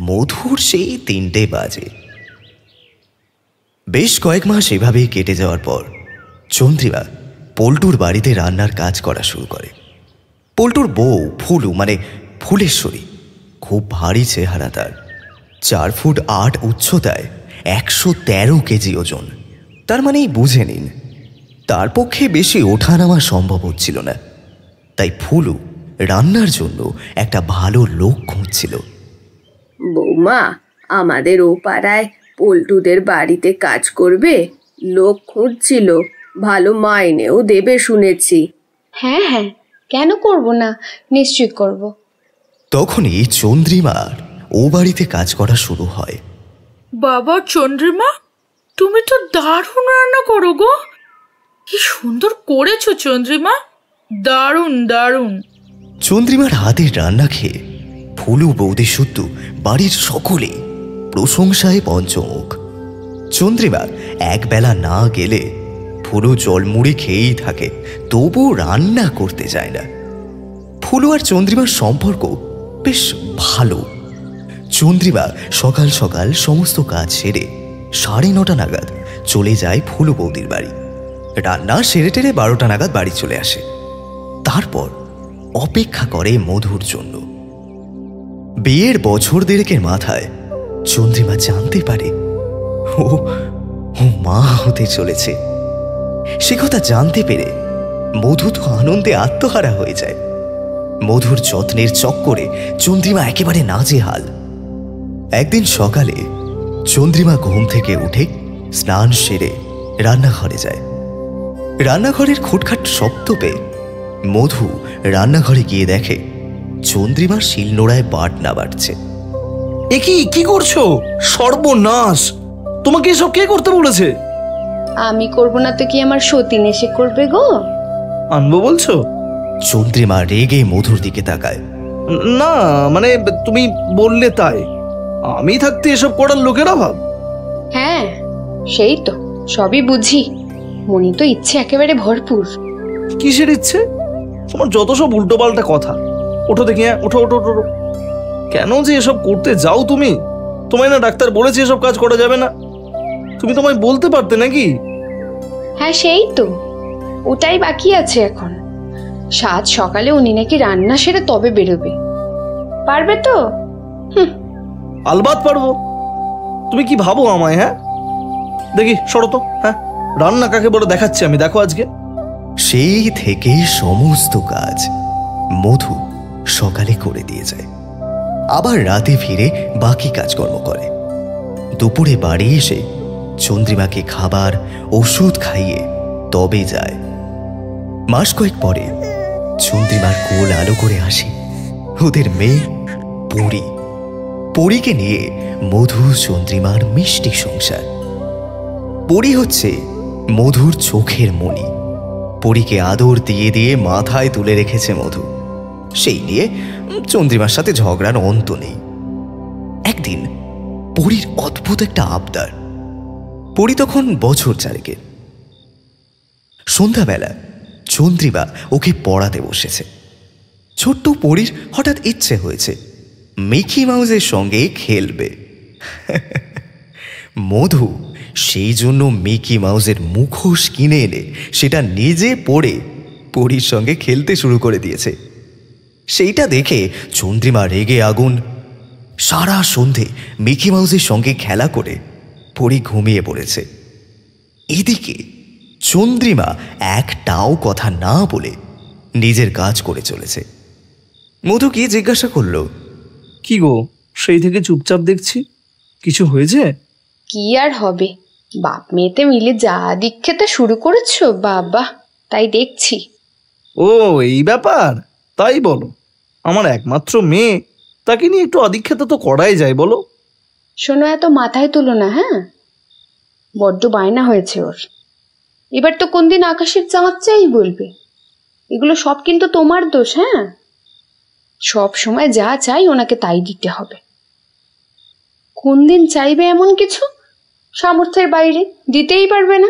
মধুর সেই 3টে বাজে। বেশ কয়েক মাস এভাবেই কেটে যাওয়ার পর চন্দ্রিমা পল্টুর বাড়িতে রান্নার কাজ করা শুরু করে। পল্টুর বউ ফুলু, মানে ফুলেশ্বরী, খুব ভারী চেহারা তার। 4 ফুট 8 উচ্চতায়, 113 কেজি ওজন। তার মানেই বুঝে নিন তার পক্ষে বেশি ওঠানামা সম্ভব হচ্ছিল না। তাই ফুলু রান্নার জন্য একটা ভালো লোক খুঁজছিল। বৌমা, আমাদের ও পাড়ায় পল্টুদের বাড়িতে কাজ করবে, লোক খুঁজছিল, ভালো মাইনেও দেবে শুনেছি। হ্যাঁ, কেন করব না, নিশ্চয়ই করব। তখনই চন্দ্রিমার ও বাড়িতে কাজ করা শুরু হয়। বাবা চন্দ্রিমা, তুমি তো দারুণ রান্না করো গো। কি সুন্দর করেছো চন্দ্রিমা, দারুণ দারুণ। চন্দ্রিমার হাতের রান্না খেয়ে ফুলু, বৌদি শুদ্ধ বাড়ির সকলেই প্রশংসায় পঞ্চমুখ। চন্দ্রিমা একবেলা না গেলে ফুলু জলমুড়ি খেয়েই থাকে, তবু রান্না করতে যায় না। ফুলু আর চন্দ্রিমার সম্পর্ক বেশ ভালো। চন্দ্রিমা সকাল সকাল সমস্ত কাজ সেরে 9:30 নাগাদ চলে যায় ফুলু বৌদির বাড়ি। রান্না সেরে টেরে 12টা নাগাদ বাড়ি চলে আসে। তারপর অপেক্ষা করে মধুর জন্য। বিয়ের বছর দেড়েকের মাথায় চন্দ্রিমা জানতে পারে ও মা হতে চলেছে। সে কথা জানতে পেরে মধু তো আনন্দে আত্মহারা হয়ে যায়। মধুর যত্নের চক্করে চন্দ্রিমা একেবারে নাজেহাল। একদিন সকালে চন্দ্রিমা ঘুম থেকে উঠে স্নান সেরে রান্নাঘরে যায়। রান্নাঘরের খুটখাট শব্দ পেয়ে মধু রান্নাঘরে গিয়ে দেখে চন্দ্রিমার শিলনোড়ায় বাটনা বাটছে। এ কি করছো? সর্বনাশ! তোমাকে এসব কে করতে বলেছে? আমি করব না তো কি আমার সতীন এসে করবে গো? আনবো বলছো? চন্দ্রিমা রেগে মধুর দিকে তাকায়। না মানে তুমি বললে তাই, আমি থাকতে এসব করার লোকের অভাব? হ্যাঁ সেই তো, সবই বুঝি। মনি তো ইচ্ছে একেবারে ভরপুর। কিসের ইচ্ছে? তোমার যত সব উল্টো পাল্টা কথা। ওঠো দেখি, হ্যাঁ ওঠো ওঠো ওঠো। কেন যে এসব করতে যাও তুমি? তোমায় না ডাক্তার বলেছে এসব কাজ করা যাবে না? তুমি তোমায় বলতে পারতে নাকি? হ্যাঁ সেই তো, ওটাই বাকি আছে এখন। 7 সকালে উনি নাকি রান্না সেরে তবে বেরোবে। পারবে তো? আলবাত পারবো। তুমি কি ভাবো আমায়? হ্যাঁ দেখি সরো তো। হ্যাঁ রান্না কাকে বলে দেখাচ্ছি আমি, দেখো আজকে। সেই থেকে সমস্ত কাজ মধু সকালে করে দিয়ে যায়। আবার রাতে ফিরে বাকি কাজকর্ম করে। দুপুরে বাড়ি এসে চন্দ্রিমাকে খাবার ওষুধ খাইয়ে তবে যায়। মাস কয়েক পরে চন্দ্রিমার কোল আলো করে আসে ওদের মেয়ে পরী। পরীকে নিয়ে মধু চন্দ্রিমার মিষ্টি সংসার। পরী হচ্ছে মধুর চোখের মণি। পরীকে আদর দিয়ে দিয়ে মাথায় তুলে রেখেছে মধু। সেই নিয়ে চন্দ্রিমার সাথে ঝগড়ার অন্ত নেই। একদিন পরীর অদ্ভুত একটা আবদার। পরী তখন বছর 4 সন্ধ্যাবেলা চন্দ্রিমা ওকে পড়াতে বসেছে। ছোট্ট পরীর হঠাৎ ইচ্ছে হয়েছে মিকি মাউসের সঙ্গে খেলবে। মধু সেই জন্য মিকি মাউসের মুখোশ কিনে এনে সেটা নিজে পরে পরীর সঙ্গে খেলতে শুরু করে দিয়েছে। সেইটা দেখে চন্দ্রিমা রেগে আগুন। সারা সন্ধে মিকি মাউসের সঙ্গে খেলা করে পরী ঘুমিয়ে পড়েছে। এদিকে চন্দ্রিমা একটাও কথা না বলে নিজের কাজ করে চলেছে। মধু কি জিজ্ঞাসা করলো, কি গো সেই থেকে চুপচাপ দেখছি, কিছু হয়েছে? কি আর হবে, বাপ মেয়েতে মিলে যা দিক খেতে শুরু করেছো বাবা, তাই দেখছি। ও এই ব্যাপার, তাই বলো। আমার একমাত্র মেয়ে, তাকে নিয়ে একটু আদিক্ষেতা তো করাই যায় বলো। শোনো, এত মাথায় তুলো না। হ্যাঁ বড্ড বায়না হয়েছে ওর। এবার তো কোন দিন আকাশের চাঁদ চাই বলবে। এগুলো সব কিন্তু তোমার দোষ। হ্যাঁ সব সময় যা চাই ওনাকে তাই দিতে হবে। কোন দিন চাইবে এমন কিছু সামর্থ্যের বাইরে, দিতেই পারবে না।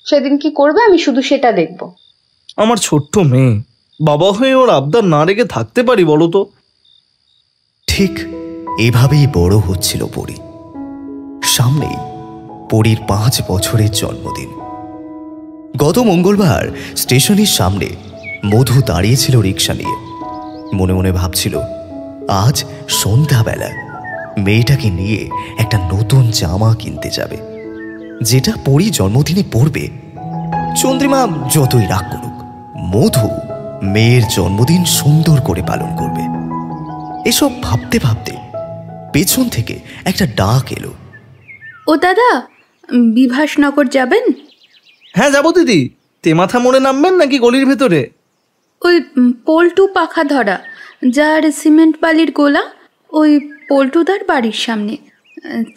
সেদিন কি করবে আমি শুধু সেটা দেখব। আমার ছোট্ট মেয়ে, বাবা হয়ে ওর আবদার না রেখে থাকতে পারি বলো তো? ঠিক এভাবেই বড় হচ্ছিল পরী। সামনেই পরীর 5 বছরের জন্মদিন। গত মঙ্গলবার স্টেশনের সামনে মধু দাঁড়িয়েছিল রিক্সা নিয়ে। মনে মনে ভাবছিল আজ সন্ধ্যাবেলা মেয়েটাকে নিয়ে একটা নতুন জামা কিনতে যাবে, যেটা পরী জন্মদিনে পরবে। চন্দ্রিমা যতই রাগ করুক, মধু মেয়ের জন্মদিন সুন্দর করে পালন করবে। এসব ভাবতে ভাবতে পেছন থেকে একটা ডাক এলো। ও দাদা, বিভাসনগর যাবেন? হ্যাঁ যাবো দিদি। তেমাথা মোড়ে নামবেন নাকি গলির ভেতরে? ওই পল্টু পাখা ধরা, যার সিমেন্ট বালির গোলা, ওই পল্টুদার বাড়ির সামনে।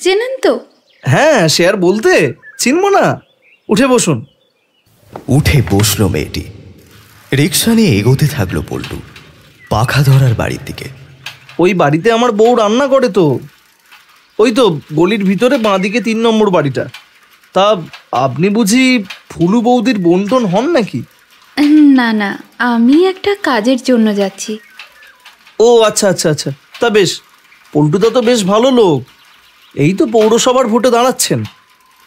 চেনেন তো? হ্যাঁ, সে আর বলতে, চিনব না। উঠে বসুন। উঠে বসলো মেয়েটি। রিক্সা নিয়ে এগোতে থাকলো পল্টু পাখা ধরার বাড়ির দিকে। ওই বাড়িতে আমার বউ রান্না করে তো। ওই তো গলির ভিতরে বাঁদিকে 3 নম্বর বাড়িটা। তা আপনি বুঝি ফুলু বৌদির বোনটোন হন নাকি? না না, আমি একটা কাজের জন্য যাচ্ছি। ও আচ্ছা আচ্ছা আচ্ছা, তা বেশ। পল্টুদা তো বেশ ভালো লোক। এই তো পৌরসভার ভোটে দাঁড়াচ্ছেন।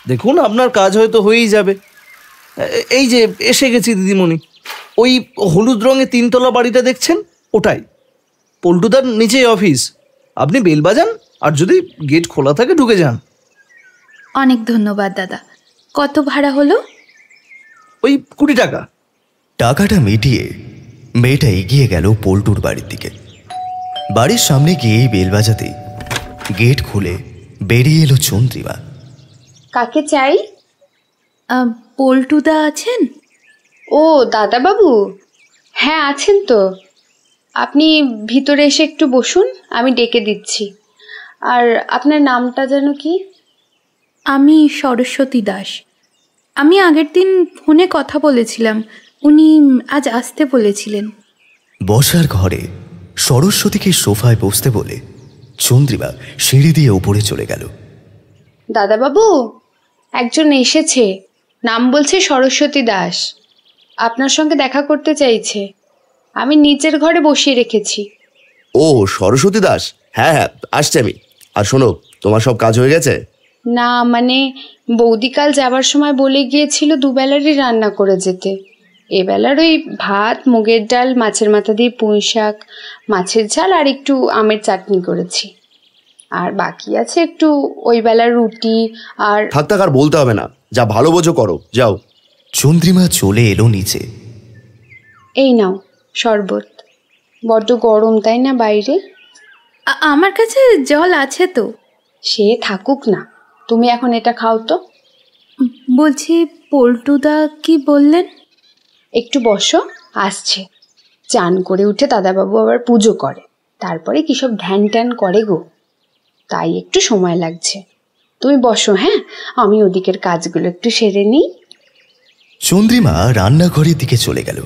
দেখুন, আপনার কাজ হয়তো হয়েই যাবে। এই যে এসে গেছি দিদিমণি। ওই হলুদ রঙের 3 তলা বাড়িটা দেখছেন, ওটাই পল্টুদার নিচেই অফিস। আপনি বেল বাজান, আর যদি গেট খোলা থাকে ঢুকে যান। অনেক ধন্যবাদ দাদা। কত ভাড়া হলো? ওই 20 টাকা। টাকাটা মিটিয়ে মেয়েটা এগিয়ে গেল পল্টুর বাড়ির দিকে। বাড়ির সামনে গিয়েই বেল বাজাতেই গেট খুলে বেরিয়ে এলো চন্দ্রিমা। কাকে চাই? পল্টুদা আছেন? ও দাদাবাবু, হ্যাঁ আছেন তো। আপনি ভিতরে এসে একটু বসুন, আমি ডেকে দিচ্ছি। আর আপনার নামটা যেন কি? আমি সরস্বতী দাস। আমি আগের দিন ফোনে কথা বলেছিলাম, উনি আজ আসতে বলেছিলেন। বসার ঘরে সরস্বতীকে সোফায় বসতে বলে চন্দ্রিমা সিঁড়ি দিয়ে উপরে চলে গেল। দাদাবাবু, একজন এসেছে, নাম বলছে সরস্বতী দাস। আপনার সঙ্গে দেখা করতে চাইছে। আমি নিচের ঘরে বসিয়ে রেখেছি। ও সরস্বতী দাস, হ্যাঁ হ্যাঁ আসছি আমি। আর শোনো, তোমার সব কাজ হয়ে গেছে? না মানে, বৌদি কাল যাবার সময় বলে গিয়েছিল দুবেলারই রান্না করে যেতে। এবেলার ওই ভাত, মুগের ডাল, মাছের মাথা দিয়ে পুঁই শাক, মাছের ঝাল আর একটু আমের চাটনি করেছি। আর বাকি আছে একটু ওই বেলার রুটি। আর থাক থাক, আর বলতে হবে না, যা ভালো বোঝো করো, যাও। চন্দ্রিমা চলে এলো নিচে। এই নাও শরবত। বড্ড গরম তাই না বাইরে? আমার কাছে জল আছে তো। সে থাকুক না, তুমি এখন এটা খাও তো। বলছি, পল্টুদা কি বললেন? একটু বসো, আসছে। চান করে উঠে দাদাবাবু আবার পুজো করে, তারপরে কি সব ধ্যান ট্যান করে গো, তাই একটু সময় লাগছে। তুমি বসো, হ্যাঁ, আমি ওদিকের কাজগুলো একটু সেরে নিই। চন্দ্রিমা রান্নাঘরের দিকে চলে গেল।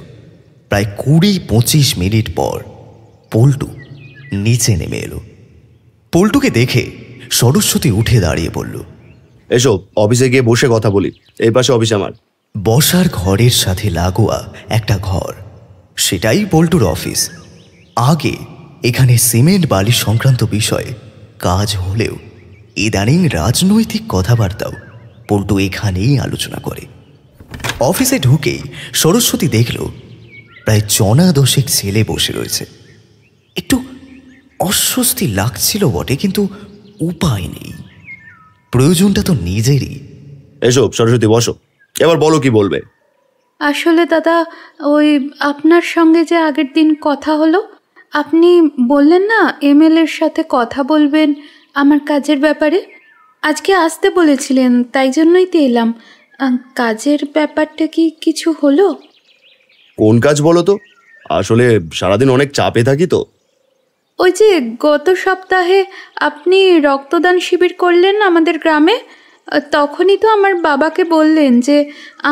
প্রায় 20-25 মিনিট পর পল্টু নিচে নেমে এলো। পল্টুকে দেখে সরস্বতী উঠে দাঁড়িয়ে বলল, এসো অফিসে গিয়ে বসে কথা বলি। এই পাশে অফিস আমার। বসার ঘরের সাথে লাগোয়া একটা ঘর, সেটাই পল্টুর অফিস। আগে এখানে সিমেন্ট বালি সংক্রান্ত বিষয়ে কাজ হলেও ইদানিং রাজনৈতিক কথাবার্তাও পল্টু এখানেই আলোচনা করে। অফিসে ঢুকেই সরস্বতী দেখল প্রায় 10 ছেলে বসে রয়েছে। একটু অস্বস্তি লাগছিল বটে, কিন্তু উপায় নেই, প্রয়োজনটা তো নিজেরই। এসো সরস্বতী, বসো। এবার বলো কি বলবে। আসলে দাদা, ওই আপনার সঙ্গে যে আগের দিন কথা হলো, আপনি বললেন না এমএলএর সাথে কথা বলবেন আমার কাজের ব্যাপারে। আজকে আসতে বলেছিলেন, তাই জন্যই তো এলাম। কাজের ব্যাপারটা কি কিছু হলো? কোন কাজ বলো তো? আসলে সারাদিন অনেক চাপে থাকি তো। ওই যে গত সপ্তাহে আপনি রক্তদান শিবির করলেন আমাদের গ্রামে, তখনই তো আমার বাবাকে বললেন যে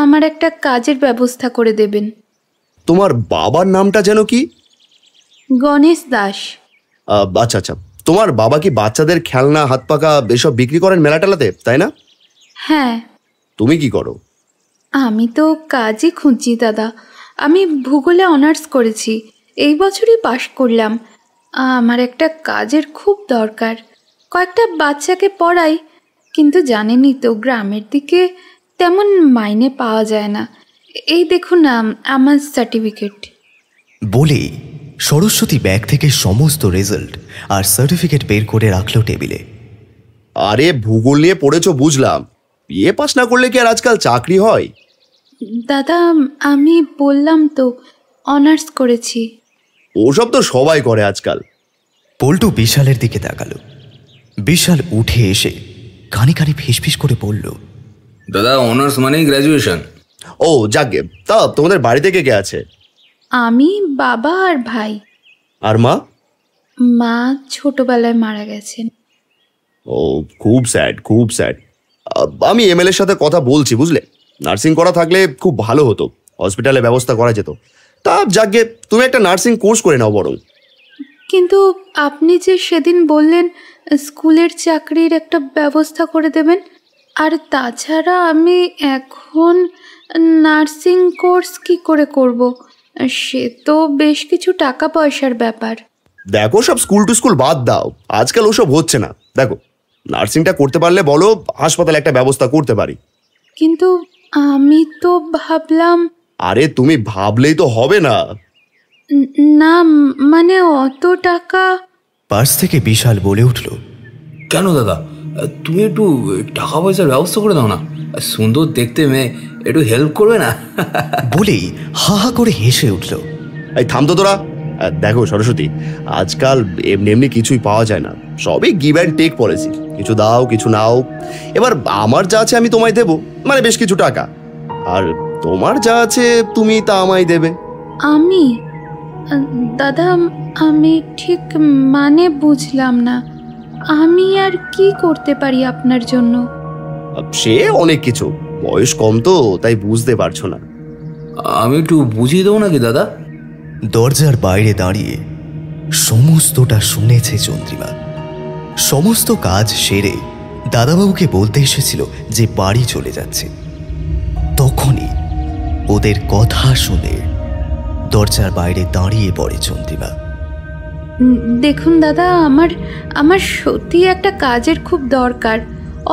আমার একটা কাজের ব্যবস্থা করে দেবেন। তোমার বাবার নামটা যেন কি? গণেশ দাস। আচ্ছা আচ্ছা, তোমার বাবা কি বাচ্চাদের খেলনা, হাত পাকা এসব বিক্রি করেন মেলা টেলাতে, তাই না? হ্যাঁ। তুমি কি করো? আমি তো কাজই খুঁজছি দাদা। আমি ভূগোলে অনার্স করেছি, এই বছরই পাশ করলাম। আমার একটা কাজের খুব দরকার। কয়েকটা বাচ্চাকে পড়াই, কিন্তু জানেনই তো গ্রামের দিকে তেমন মাইনে পাওয়া যায় না। এই দেখুন না আমার সার্টিফিকেট। বলেই সরস্বতী ব্যাগ থেকে সমস্ত রেজাল্ট আর সার্টিফিকেট বের করে রাখলো টেবিলে। আরে ভূগোল নিয়ে পড়েছো বুঝলাম, বিয়ে পাস না করলে কি আর আজকাল চাকরি হয়? দাদা, আমি বললাম তো অনার্স করেছি। ওসব তো সবাই করে আজকাল। পল্টু বিশালের দিকে তাকালো। বিশাল উঠে এসে কানে কানে ফিসফিস করে বলল, দাদা অনার্স মানেই গ্র্যাজুয়েশন। ও যাকে, তা তোমাদের বাড়িতে কে কে আছে? আমি, বাবা আর ভাই। আর মা? মা ছোটবেলায় মারা গেছেন। ও, খুব স্যাড, খুব স্যাড। আমি এমএলএ এর সাথে কথা বলছি, বুঝলে, নার্সিং করা থাকলে খুব ভালো হতো, হসপিটালে ব্যবস্থা করা যেত। তা যাকে তুমি একটা নার্সিং কোর্স করে নাও বরং। কিন্তু আপনি যে সেদিন বললেন স্কুলের চাকরির একটা ব্যবস্থা করে দেবেন, আর তাছাড়া আমি এখন নার্সিং কোর্স কি করে করব? সে তো বেশ কিছু টাকা পয়সার ব্যাপার। দেখো, সব স্কুল টু স্কুল বাদ দাও, আজকাল ওসব হচ্ছে না। দেখো, নার্সিংটা করতে পারলে বলো, হাসপাতালে একটা ব্যবস্থা করতে পারি। কিন্তু আমি তো ভাবলাম। আরে তুমি ভাবলেই তো হবে না। না মানে অত টাকা। পার্স থেকে বিশাল বলে উঠল, কেন দাদা, তুমি একটু টাকা পয়সার ব্যবস্থা করে দাও না, সুন্দর দেখতে মেয়ে, একটু হেল্প করবে না? বলেই হা হা করে হেসে উঠল। এই থাম তো তোরা। দেখো সরস্বতী, আজকাল এমনি এমনি কিছুই পাওয়া যায় না, সবই গিভ অ্যান্ড টেক পলিসি, কিছু দাও কিছু নাও। এবার আমার যা আছে আমি তোমায় দেবো, মানে বেশ কিছু টাকা, আর তোমার যা আছে তুমি তা আমায় দেবে। আমি? দাদা, আমি ঠিক মানে বুঝলাম না, আমি আর কি করতে পারি আপনার জন্য? সে অনেক কিছু, বয়স কম তো তাই বুঝতে পারছো না। আমি একটু বুঝিয়ে দেবো নাকি দাদা? দরজার বাইরে দাঁড়িয়ে সমস্তটা শুনেছে চন্দ্রিমা। সমস্ত কাজ সেরে দাদাবাবুকে বলতে এসেছিল যে বাড়ি চলে যাচ্ছে, তখনই ওদের কথা শুনে দরজার বাইরে দাঁড়িয়ে পড়ে চন্দ্রিমা। দেখুন দাদা, আমার সত্যি একটা কাজের খুব দরকার,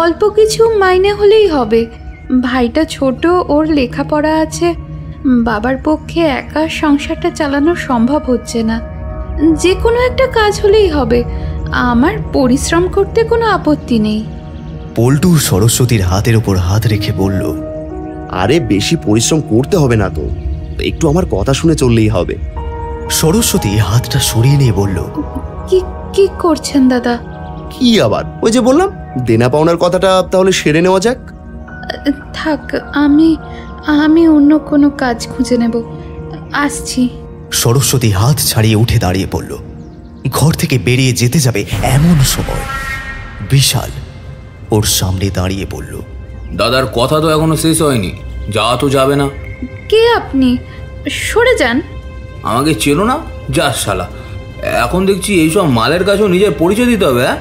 অল্প কিছু মাইনে হলেই হবে। ভাইটা ছোট, ওর লেখাপড়া আছে, বাবার পক্ষে একা সংসারটা চালানো সম্ভব হচ্ছে না, যে কোনো একটা কাজ হলেই হবে, আমার পরিশ্রম করতে কোনো আপত্তি নেই। পল্টু সরস্বতীর হাতের উপর হাত রেখে বলল, আরে বেশি পরিশ্রম করতে হবে না তো, একটু আমার কথা শুনে চললেই হবে। সরস্বতী হাতটা সরিয়ে নিয়ে বলল, কি কি করছেন দাদা? কি আবার? ওই যে বললাম, দেনা পাওনার কথাটা তাহলে সেরে নেওয়া যাক। থাক, আমি অন্য কোনো কাজ খুঁজে নেব, আসছি। সরস্বতী হাত ছাড়িয়ে উঠে দাঁড়িয়ে পড়ল। ঘর থেকে বেরিয়ে যেতে যাবে এমন সময় বিশাল ওর সামনে দাঁড়িয়ে বলল, দাদার কথা তো এখনো শেষ হয়নি, যাওয়া তো যাবে না। কে আপনি? সরে যান। আমাকে চেনো না? যা শালা, এখন দেখছি এইসব মালের কাছেও নিজের পরিচয় দিতে হবে। হ্যাঁ,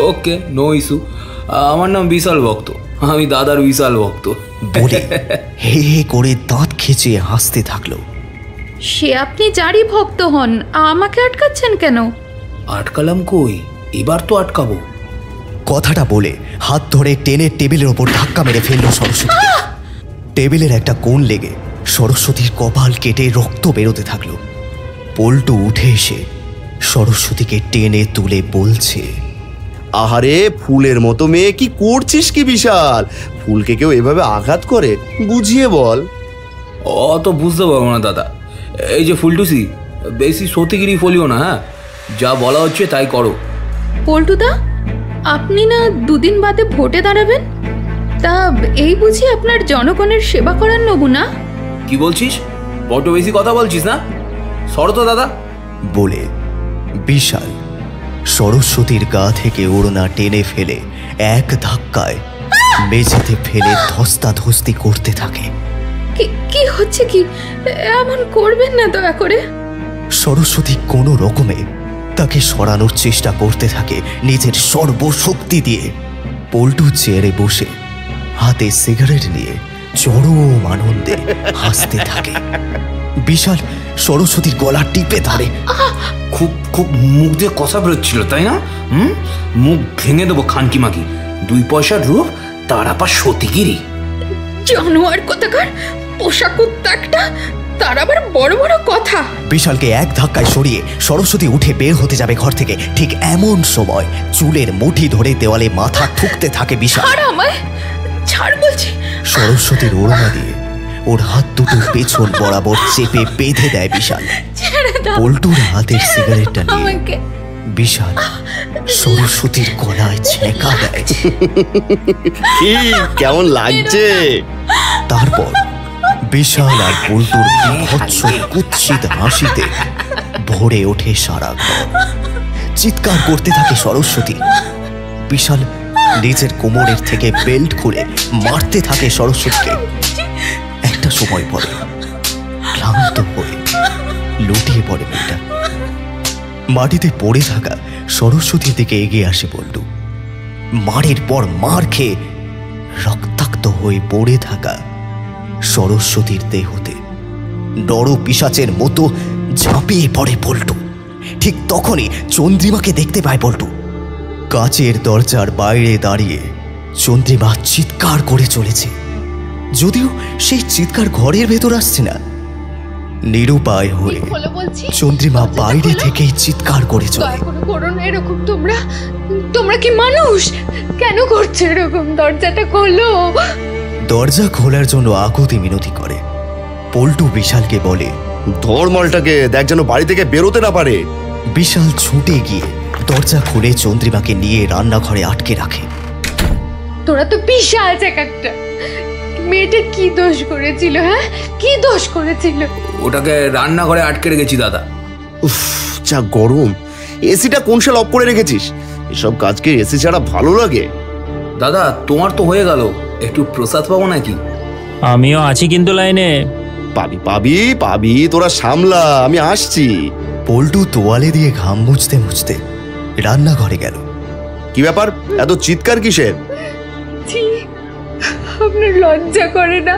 ওকে, নো ইস্যু। আমার নাম বিশাল ভক্ত, আমি দাদার বিশাল ভক্ত। বলে হে হে করে দাঁত খেঁচিয়ে হাসতে থাকলো। সে আপনি যারই ভক্ত হন, আমাকে আটকাচ্ছেন কেন? আটকালাম কই, এবার তো আটকাবো। কথাটা বলে হাত ধরে টেনে টেবিলের ওপর ধাক্কা মেরে ফেলল সরস্বতী। টেবিলের একটা কোণ লেগে সরস্বতীর কপাল কেটে রক্ত বেরোতে থাকলো। পল্টু উঠে এসে সরস্বতীকে টেনে তুলে বলছে, আহারে ফুলের মতো মেয়ে, কি করছিস কি বিশাল? ফুলকে কেউ এভাবে আঘাত করে? বুঝিয়ে বল। অত বুঝতে পারবো না দাদা, এই যে ফুলটুসি, বেশি সতীগিরি ফলিও না। হ্যাঁ, যা বলা হচ্ছে তাই করো। পল্টুদা, আপনি না দুদিন বাদে ভোটে দাঁড়াবেন? তা এই বুঝি আপনার জনগণের সেবা করার নমুনা? কি বলছিস? বড্ড বেশি কথা বলছিস না, সরো তো দাদা। বলে বিশাল সরস্বতীর গা থেকে ওড়না টেনে ফেলে এক ধাক্কায় মেঝেতে ফেলে ধস্তাধস্তি করতে থাকে। কি হচ্ছে কি? এমন করবেন না দয়া করে। সরস্বতী কোনো রকমে তাকে সরানোর চেষ্টা করতে থাকে নিজের সর্বশক্তি দিয়ে। পল্টু চেয়ারে বসে হাতে সিগারেট নিয়ে চরম আনন্দে হাসতে থাকে। বিশাল সরস্বতীর গলা টিপে ধরে। খুব খুব মুখ দিয়ে কষা বেরোচ্ছিল, তাই না? মুখ ভেঙে দেবো খানকি মাকি, 2 পয়সার রূপ, তার আবার সতীগিরি। জানোয়ার কোথাকার, পোষা কুত্তা একটা, তার আবার বড় বড় কথা। বিশালকে এক ধাক্কায় সরিয়ে সরস্বতী উঠে বের হতে যাবে ঘর থেকে, ঠিক এমন সময় চুলের মুঠি ধরে দেওয়ালে মাথা ঠুকতে থাকে বিশাল। ছাড় আমায়, ছাড় বলছি। সরস্বতীর ওড়না দিয়ে ওর হাত দুটো পেছন বরাবর চেপে বেঁধে দেয় বিশাল। পল্টুর হাতের সিগারেটটা নিয়ে বিশাল সরস্বতীর গলায় ছেঁকা দেয়। কেমন লাগছে? তারপর বিশাল আর পল্টুর বিভৎস কুৎসিত হাসিতে ভরে ওঠে সারা ঘর। চিৎকার করতে থাকে সরস্বতী। বিশাল নিজের কোমরের থেকে বেল্ট খুলে মারতে থাকে সরস্বতীকে। একটা সময় পরে ক্লান্ত হয়ে লুটিয়ে পড়ে মেয়েটা। মাটিতে পড়ে থাকা সরস্বতীর দিকে এগিয়ে আসে পল্টু। মারের পর মার খেয়ে রক্তাক্ত হয়ে পড়ে থাকা সরস্বতীর দেহতে নর পিশাচের মতো ঝাঁপিয়ে পড়ে পল্টু। ঠিক তখনই চন্দ্রিমাকে দেখতে পায় পল্টু। কাচের দরজার বাইরে দাঁড়িয়ে চন্দ্রিমা চিৎকার করে চলেছে, যদিও সেই চিৎকার ঘরের ভেতর আসছে না। নিরুপায় হয়ে চন্দ্রিমা বাইরে থেকেই চিৎকার করে চলে। করো না এরকম, তোমরা কি মানুষ? কেন করছো এরকম? দরজাটা খোলো। দরজা খোলার জন্য আকুতি মিনতি করে। পল্টু বিশালকে বলে, ধর মালটাকে, দেখ যেন বাড়ি থেকে বেরোতে না পারে। বিশাল ছুটে গিয়ে দরজা খুলে চন্দ্রিমাকে নিয়ে রান্নাঘরে আটকে রাখে। তোরা তো বিশাল একটা। মেয়েটা কি দোষ করেছিল? হ্যাঁ, কি দোষ করেছিল? ওটাকে রান্নাঘরে আটকে রেখেছি দাদা। উফ, যা গরম। এসিটা কোন সাল অফ করে রেখেছিস? এসব কাজকে এসি ছাড়া ভালো লাগে? দাদা তোমার তো হয়ে গেল, একটু প্রসাদ পাবো নাকি? আমিও আছি কিন্তু লাইনে। পাবি পাবি পাবি, তোরা সামলা, আমি আসছি। পল্টু তোয়ালে দিয়ে ঘাম মুছতে মুছতে রান্নাঘরে গেল। কি ব্যাপার, এত চিৎকার কিসের? আপনার লজ্জা করে না?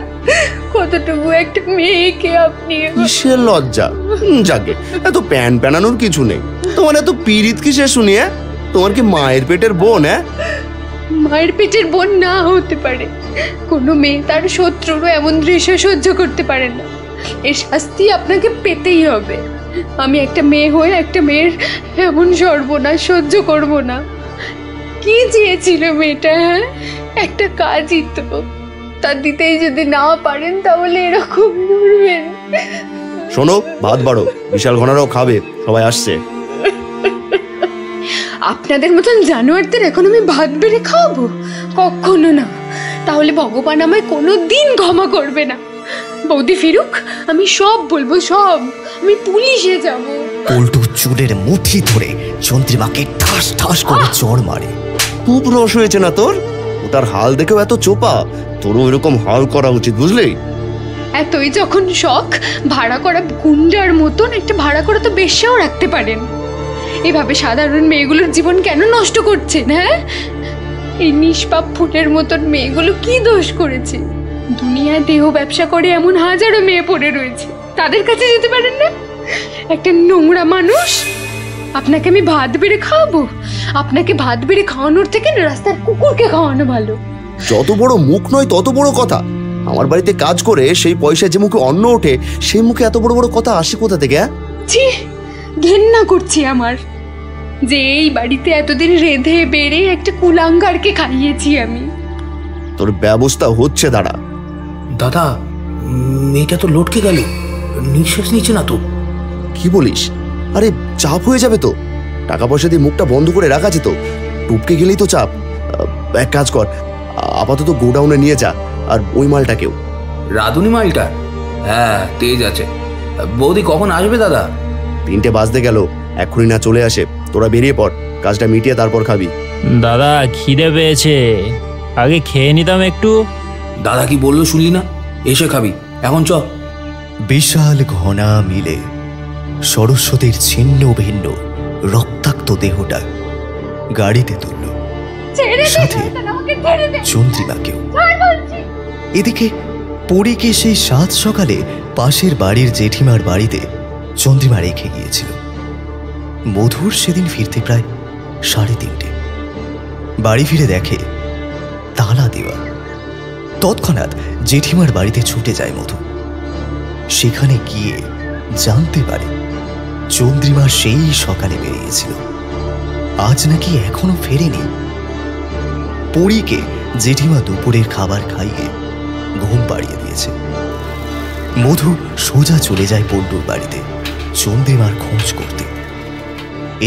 কতটুকু একটা মেয়েকে আপনি। কিসের লজ্জা? যাকে, এত প্যান প্যানানোর কিছু নেই। তোমার এত পীড়িত কিসের শুনি? তোমার কি মায়ের পেটের বোন? মায়ের পেটের বোন না হতে পারে। কোনো মেয়ে তার শত্রুরও এমন দৃশ্য সহ্য করতে পারে না। এর শাস্তি আপনাকে পেতেই হবে। আমি একটা মেয়ে হয়ে একটা মেয়ের এমন সর্বনাশ সহ্য করব না। কি চেয়েছিল মেয়েটা? হ্যাঁ, একটা কাজই তো, তা দিতেই যদি না পারেন তাহলে এরকম করবেন। শোনো, ভাত বাড়ো, বিশাল ঘনারাও খাবে, সবাই আসছে। আপনাদের মতন জানোয়ারদের এখন আমি ভাত বেড়ে খাওয়াবো? কখনো না। তাহলে ভগবান আমায় কোনোদিন ক্ষমা করবে না। বৌদি ফিরুক, আমি সব বলবো, সব। আমি পুলিশে যাব। পল্টু চুলের মুঠি ধরে চন্দ্রিমাকে ঠাস ঠাস করে চড় মারে। খুব রস হয়েছে না তোর? ওটার হাল দেখেও এত চোপা, তোরও এরকম হাল করা উচিত, বুঝলি? এতই যখন শখ, ভাড়া করা গুন্ডার মতন একটা ভাড়া করা তো বেশ্যাও রাখতে পারেন। এভাবে সাধারণ মেয়েগুলোর জীবন কেন নষ্ট করছেন? হ্যাঁ, এই নিষ্পাপ ফুটের মতন মেয়েগুলো কি দোষ করেছে? দুনিয়ায় দেহ ব্যবসা করে এমন হাজারো মেয়ে পড়ে রয়েছে, তাদের কাছে যেতে পারেন না? একটা নোংরা মানুষ। আপনাকে আমি ভাত বেড়ে খাওয়াবো? আপনাকে ভাত বেড়ে খাওয়ানোর থেকে রাস্তার কুকুরকে খাওয়ানো ভালো। যত বড় মুখ নয় তত বড় কথা। আমার বাড়িতে কাজ করে সেই পয়সা যে মুখে অন্ন ওঠে, সেই মুখে এত বড় বড় কথা আসে কোথা থেকে? ছি, ঘেন্না করছি আমার যে এই বাড়িতে এতদিন রেধে বেড়ে একটা কুলাঙ্গারকে খাইয়েছি আমি। তোর ব্যবস্থা হচ্ছে, দাঁড়া। দাদা, মেয়েটা তো লটকে গেল, নিঃশ্বাস নিচ্ছে না তো। কি বলিস? আরে চাপ হয়ে যাবে তো। টাকা পয়সা দিয়ে মুখটা বন্ধ করে রাখা যেত, টুপকে গেলেই তো চাপ। এক কাজ কর, আপাতত গোডাউনে নিয়ে যা, আর ওই মালটাকেও। রাধুনি মালটা? হ্যাঁ, তেজ আছে। বৌদি কখন আসবে দাদা? 3টে বাজতে গেল, এক্ষুনি না চলে আসে, তোরা বেরিয়ে পড়, কাজটা মিটিয়ে তারপর খাবি। দাদা খিদে পেয়েছে, আগে খেয়ে নিতাম একটু। দাদা কি বললো শুনলি না? এসে খাবি, এখন চ। বিশাল ঘনা মিলে সরস্বতীর ছিন্ন ভিন্ন রক্তাক্ত দেহটা গাড়িতে তুলল, সাথে চন্দ্রিমাকেও। এদিকে পরীকে সেই সাত সকালে পাশের বাড়ির জেঠিমার বাড়িতে চন্দ্রিমা রেখে গিয়েছিল। মধুর সেদিন ফিরতে প্রায় 3:30। বাড়ি ফিরে দেখে তালা দেওয়া। তৎক্ষণাৎ জেঠিমার বাড়িতে ছুটে যায় মধু। সেখানে গিয়ে জানতে পারে চন্দ্রিমা সেই সকালে বেরিয়েছিল, আজ নাকি এখনো ফেরেনি। পরীকে জেঠিমা দুপুরের খাবার খাইয়ে ঘুম পাড়িয়ে দিয়েছে। মধু সোজা চলে যায় পল্টুর বাড়িতে চন্দ্রিমার খোঁজ করতে।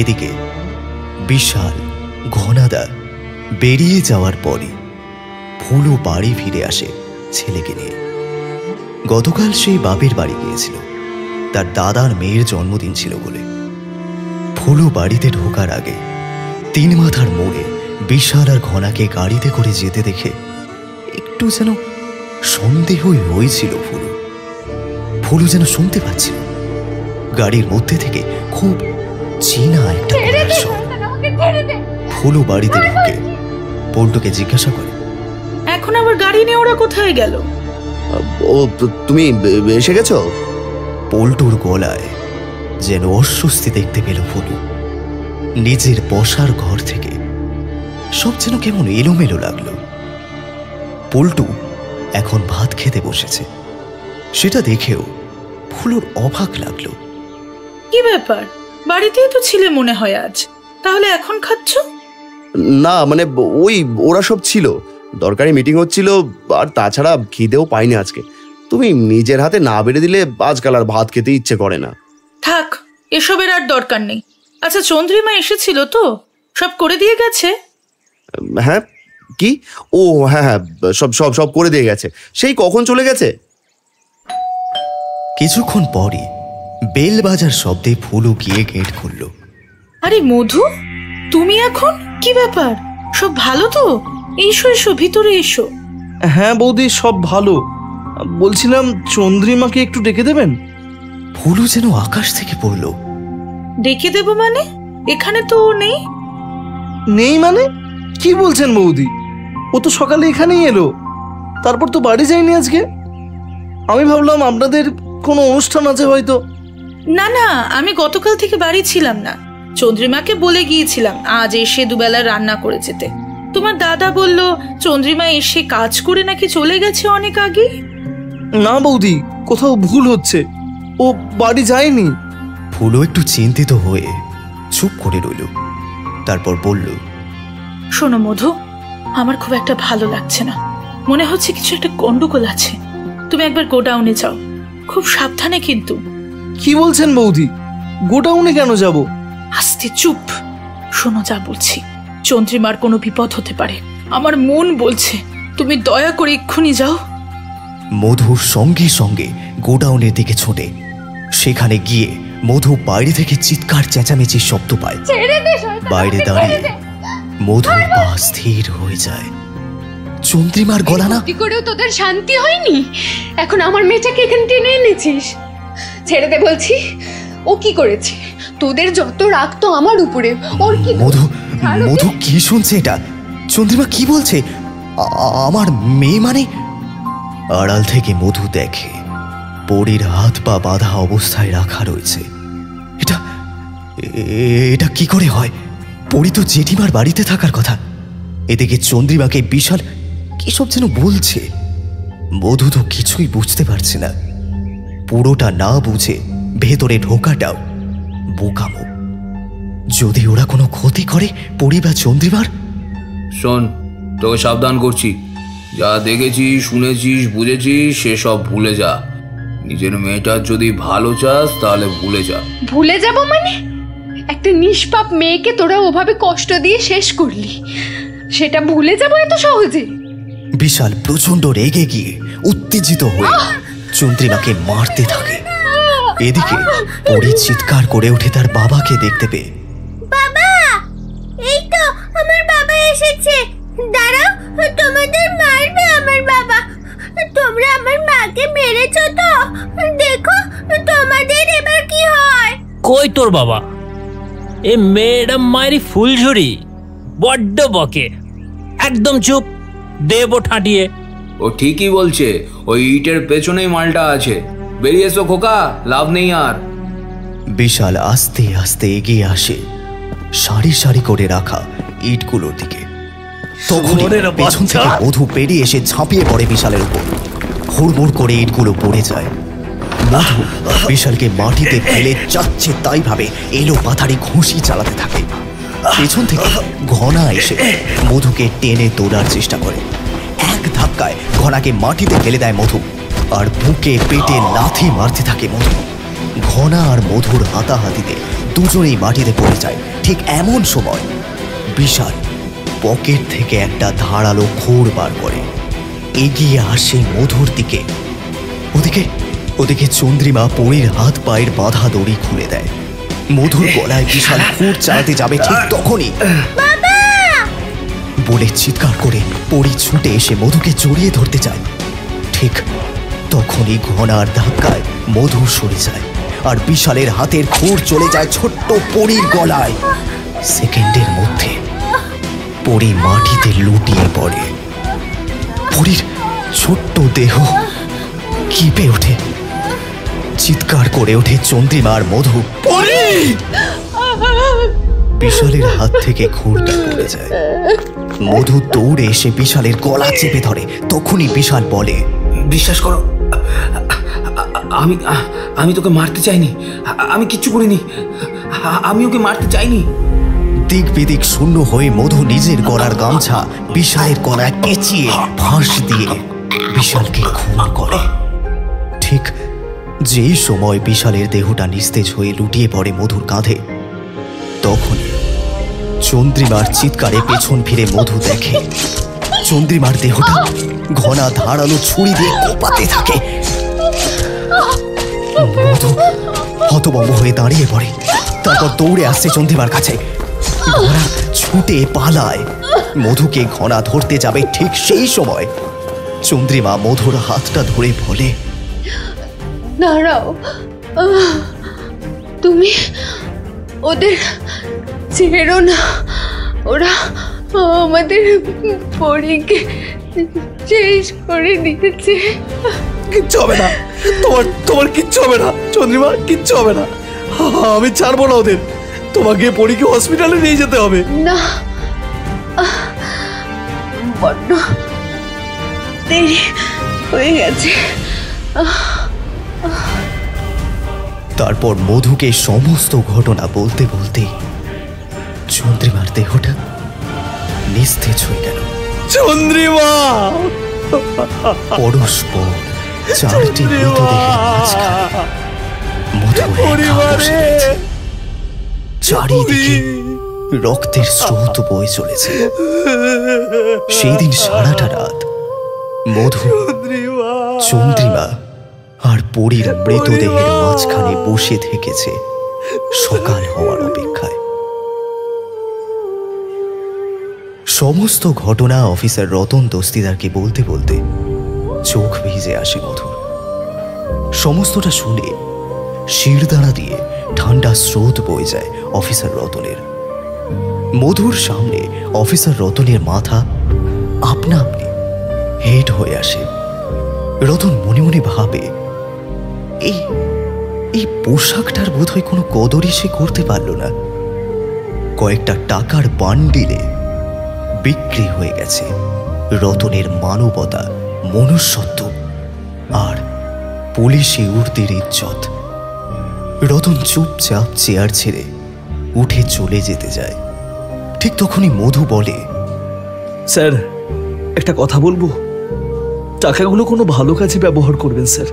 এদিকে বিশাল ঘনাদা বেরিয়ে যাওয়ার পরই ফুলু বাড়ি ফিরে আসে ছেলেকে নিয়ে। গতকাল সেই বাপের বাড়ি গিয়েছিল, তার দাদার মেয়ের জন্মদিন ছিল বলে। ফুলু বাড়িতে ঢোকার আগে 3 মাথার মোড়ে বিশাল আর ঘনাকে গাড়িতে করে যেতে দেখে একটু যেন সন্দেহই হয়েছিল ফুলু যেন শুনতে পাচ্ছিল গাড়ির মধ্যে থেকে খুব চেনা একটা গলার স্বর। ফুলু বাড়িতে ঢুকে পল্টুকে জিজ্ঞাসা করে, এখন আবার গাড়ি নিয়ে ওরা কোথায় গেল? ও তুমি এসে গেছো? পল্টুর গলায় যেন অস্বস্তি দেখতে পেল ফুলু। নিজের বসার ঘর থেকে সব যেন কেমন এলোমেলো লাগলো। পল্টু এখন ভাত খেতে বসেছে, সেটা দেখেও ফুলুর অবাক লাগলো। কি ব্যাপার, বাড়িতেই তো ছিলে মনে হয় আজ, তাহলে এখন খাচ্ছ? না মানে ওই ওরা সব ছিল, দরকারি মিটিং হচ্ছিল, আর তাছাড়া খিদেও পাইনি আজকে। তুমি নিজের হাতে না বেড়ে দিলে আজকাল আর ভাত খেতে ইচ্ছে করে না। থাক, এসবের আর দরকার নেই। আচ্ছা, চন্দ্রিমা এসেছিল তো, সব করে দিয়ে গেছে? হ্যাঁ, কি? ও হ্যাঁ হ্যাঁ, সব সব সব করে দিয়ে গেছে, সেই কখন চলে গেছে। কিছুক্ষণ পরই বেল বাজার শব্দে ফুলু গিয়ে গেট খুলল। আরে মধু, তুমি এখন? কি ব্যাপার, সব ভালো তো? এসো এসো, ভিতরে এসো। হ্যাঁ বৌদি, সব ভালো। বলছিলাম চন্দ্রিমাকে একটু ডেকে দেবেন। ফুলু যেন আকাশ থেকে পড়ল। ডেকে দেব মানে? এখানে তো ও নেই। নেই মানে? কি বলছেন বৌদি? ও তো সকালে এখানেই এলো, তারপর তো বাড়ি যায়নি আজকে। আমি ভাবলাম আপনাদের কোনো অনুষ্ঠান আছে হয়তো। না না, আমি গতকাল থেকে বাড়ি ছিলাম না। চন্দ্রিমাকে বলে গিয়েছিলাম আজ এসে দুবেলা রান্না করে যেতে। তোমার দাদা বলল চন্দ্রিমা এসে কাজ করে নাকি চলে গেছে অনেক আগে। না বৌদি, কোথাও ভুল হচ্ছে, ও বাড়ি যায়নি। ফুলু একটু চিন্তিত হয়ে চুপ করে রইল, তারপর বলল, শোনো মধু, আমার খুব একটা ভালো লাগছে না, মনে হচ্ছে কিছু একটা গন্ডগোল আছে। তুমি একবার গোডাউনে যাও, খুব সাবধানে কিন্তু। কি বলছেন বৌদি, গোডাউনে কেন যাব? আস্তে চুপ, শোনো যা বলছি। চন্দ্রিমার কোনো বিপদ হতে পারে, আমার মন বলছে তুমি দয়া করে এক্ষুনি যাও। মধুর সঙ্গে সঙ্গে গোডাউনের দিকে ছোটে। সেখানে গিয়ে মধু বাইরে থেকে চিৎকার চেঁচামেচির শব্দ পায়। বাইরে দাঁড়িয়ে মধুর পা স্থির হয়ে যায়। চন্দ্রিমার গলা না? কি করেও তোদের শান্তি হয়নি? এখন আমার মেয়েটাকে এখানে টেনে এনেছিস। ছেড়ে দে বলছি। ও কি করেছে? তোদের যত রাগ তো আমার উপরে। ওর কি? মধু কি শুনছে এটা? চন্দ্রিমা কি বলছে? আমার মেয়ে মানে? আড়াল থেকে মধু দেখে পরীর হাত পা বাঁধা অবস্থায় রাখা রয়েছে। এটা কি করে হয়? পরী তো জেঠিমার বাড়িতে থাকার কথা। এদিকে চন্দ্রিমাকে বিশাল কিসব যেন বলছে। মধু তো কিছুই বুঝতে পারছে না। পুরোটা না বুঝে ভেতরে ঢোকাটাও বোকামো। যদি ওরা কোনো ক্ষতি করে পরী বা চন্দ্রিমার। শোন, তোকে সাবধান করছি, যা দেখেছিস শুনেছিস বুঝেছিস সেসব ভুলে যা। নিজের মেয়েটার যদি ভালো চাস তাহলে ভুলে যা। ভুলে যাব মানে? একটা নিষ্পাপ মেয়েকে তোরা ওভাবে কষ্ট দিয়ে শেষ করলি, সেটা ভুলে যাব এত সহজে? বিশাল প্রচন্ড রেগে গিয়ে উত্তেজিত হয়ে চন্দ্রিমাকে মারতে থাকে। এদিকে পরী চিৎকার করে ওঠে তার বাবাকে দেখতে পেয়ে। বাবা, এই তো আমার বাবা এসেছে। দাঁড়াও, তোমাদের মারবে আমার বাবা। তোমরা আমার মাকে মেরেছো তো, দেখো তোমাদের এবার কি হয়। কই তোর বাবা? এ ম্যাডাম মায়েরি ফুলঝুরি বড্ড বকে। একদম চুপ, দেব ঠাঁটিয়ে। ও ঠিকই বলছে, ওই ইটের পেছনেই মালটা আছে। বেরিয়ে এসো খোকা, লাভ নেই আর। বিশাল আস্তে আস্তে এগিয়ে আসে সারি সারি করে রাখা ইটগুলোর দিকে। তখন পেছন থেকে মধু পেরিয়ে এসে ঝাঁপিয়ে পড়ে বিশালের উপর। হুড়মুড় করে ইটগুলো পড়ে যায়। মধু বিশালকে মাটিতে ফেলে যাচ্ছে তাই ভাবে এলো পাথারি ঘুষি চালাতে থাকে। পেছন থেকে ঘনা এসে মধুকে টেনে তোলার চেষ্টা করে। এক ধাক্কায় ঘনাকে মাটিতে ফেলে দেয় মধু, আর বুকে পেটে লাথি মারতে থাকে মধু। ঘনা আর মধুর হাতাহাতিতে দুজনেই মাটিতে পড়ে যায়। ঠিক এমন সময় বিশাল পকেট থেকে একটা ধারালো খোড় বার করে এগিয়ে আসে মধুর দিকে। ওদিকে ওদিকে চন্দ্রিমা পরীর হাত পায়ের বাঁধা দড়ি খুলে দেয়। মধুর গলায় বিশাল খুঁড় চালাতে যাবে ঠিক তখনই বলে চিৎকার করে পরী ছুটে এসে মধুকে জড়িয়ে ধরতে চায়। ঠিক তখনই ঘনার ধাক্কায় মধু সরে যায় আর বিশালের হাতের খুঁড় চলে যায় ছোট্ট পরীর গলায়। সেকেন্ডের মধ্যে পরী মাটিতে লুটিয়ে পড়ে। পরীর ছোট্ট দেহ কেঁপে ওঠে। চিৎকার করে ওঠে চন্দ্রিমা আর মধু। বিশালের হাত থেকে খুঁড়টা পড়ে যায়। মধু দৌড়ে এসে বিশালের গলা চেপে ধরে। তখনই বিশাল বলে, বিশ্বাস করো, আমি তোকে মারতে চাইনি, আমি কিচ্ছু করিনি, আমি ওকে মারতে চাইনি। দিক বিদিক শূন্য হয়ে মধু নিজের গলার গামছা বিশালের গলায় পেঁচিয়ে ফাঁস দিয়ে বিশালকে খুন করে। ঠিক যেই সময় বিশালের দেহটা নিস্তেজ হয়ে লুটিয়ে পড়ে মধুর কাঁধে, তখনই চন্দ্রিমার চিৎকারে পেছন ফিরে মধু দেখে চন্দ্রিমার দেহটা ঘনা ধারালো ছুরি দিয়ে কোপাতে থাকে। মধু হতভম্ব হয়ে দাঁড়িয়ে পড়ে। তারপর দৌড়ে আসছে চন্দ্রিমার কাছে। ঘনা ছুটে পালায়। মধুকে ঘনা ধরতে যাবে ঠিক সেই সময় চন্দ্রিমা মধুর হাতটা ধরে বলে, দাঁড়াও, তুমি ওদের ছেড়ো না, ওরা আমাদের পরীকে শেষ করে দিয়েছে। কিচ্ছু হবে না, তোমার কিচ্ছু হবে না চন্দ্রিমা, কিচ্ছু হবে না। আমি ছাড়বো না ওদের। তোমাকে পরীকে হসপিটালে নিয়ে যেতে হবে। না, বড্ড দেরি হয়ে গেছে। তারপর মধুকে সমস্ত ঘটনা বলতে বলতে চন্দ্রিমার দেহটা নিস্তেজ হয়ে গেল। চন্দ্রিমা! পরস্পর চারটি মৃতদেহের মাঝখানে মধু একা বসে রয়েছে। চারিদিকে রক্তের স্রোত বয়ে চলেছে। সেই দিন সারাটা রাত মধু, চন্দ্রিমা আর পরীর মৃতদেহের মাঝখানে বসে থেকেছে সকাল হওয়ার অপেক্ষায়। সমস্ত ঘটনা অফিসার রতন দস্তিদারকে বলতে বলতে চোখ ভিজে আসে মধুর। সমস্তটা শুনে শিরদাঁড়া দিয়ে ঠান্ডা স্রোত বয়ে যায় অফিসার রতনের। মধুর সামনে অফিসার রতনের মাথা আপনা আপনি হেড হয়ে আসে। রতন মনে মনে ভাবে, এই পোশাকটার বোধহয় কোনো কদরই সে করতে পারল না। কয়েকটা টাকার বান্ডিলে বিক্রি হয়ে গেছে রতনের মানবতা, মনুষ্যত্ব আর পুলিশি উর্দির ইজ্জত। রতন চুপচাপ চেয়ার ছেড়ে উঠে চলে যেতে যায়। ঠিক তখনই মধু বলে, স্যার একটা কথা বলবো। টাকাগুলো কোনো ভালো কাজে ব্যবহার করবেন স্যার।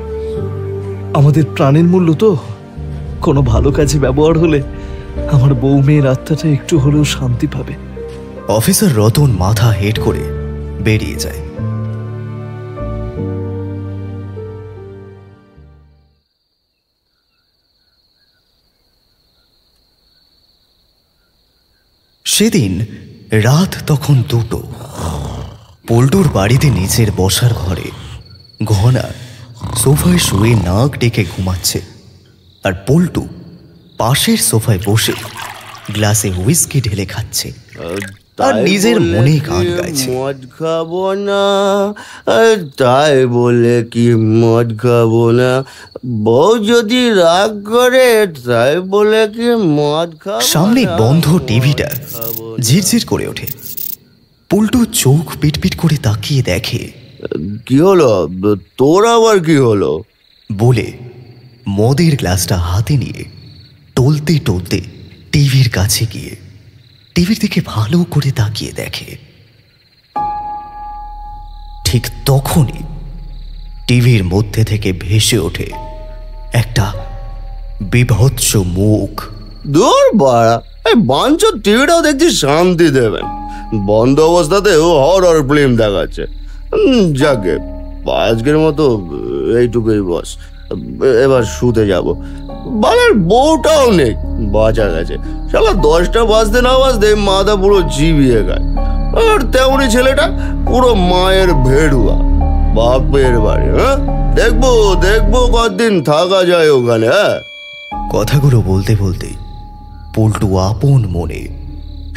আমাদের প্রাণের মূল্য তো, কোনো ভালো কাজে ব্যবহার হলে আমার বউ মেয়ের আত্মাটা একটু হলেও শান্তি পাবে। অফিসার রতন মাথা হেড করে বেরিয়ে যায়। সেদিন রাত তখন 2টো। পল্টুর বাড়িতে নিচের বসার ঘরে ঘনা সোফায় শুয়ে নাক ডেকে ঘুমাচ্ছে, আর পল্টু পাশের সোফায় বসে গ্লাসে হুইস্কি ঢেলে খাচ্ছে আর নিজের মনে গান গাইছে। মদ খাবো না, তাই বলে কি মদ খাবো না, বউ যদি রাগ করে তাই বলে কি মদ খাবো। সামনে বন্ধ টিভিটা ঝিরঝির করে ওঠে। পল্টু চোখ পিটপিট করে তাকিয়ে দেখে, কি হলো তোর, আবার কি হলো বলে মদের গ্লাসটা হাতে নিয়ে টলতে টলতে টিভির কাছে গিয়ে টিভির দিকে ভালো করে তাকিয়ে দেখে। ঠিক তখনই টিভির মধ্যে থেকে ভেসে ওঠে একটা বিভৎস মুখ। দূর বাড়া, এই বাঞ্চোর টিভিটাও দেখছি শান্তি দেবেন, বন্ধ অবস্থাতেও হরর ফিল্ম দেখাচ্ছে। যাকে আজকের মতো এইটুকুই বস, এবার শুতে যাব। বালের বউটাও নেই, বাঁচা গেছে। শালা 10টা বাজতে না বাজতে মাথা পুরো চিবিয়ে গায়। আর তেমনি ছেলেটা পুরো মায়ের ভেড়ুয়া, বাপের বাড়ি। হ্যাঁ, দেখবো দেখবো কতদিন থাকা যায় ওখানে। হ্যাঁ, কথাগুলো বলতে বলতে পল্টু আপন মনে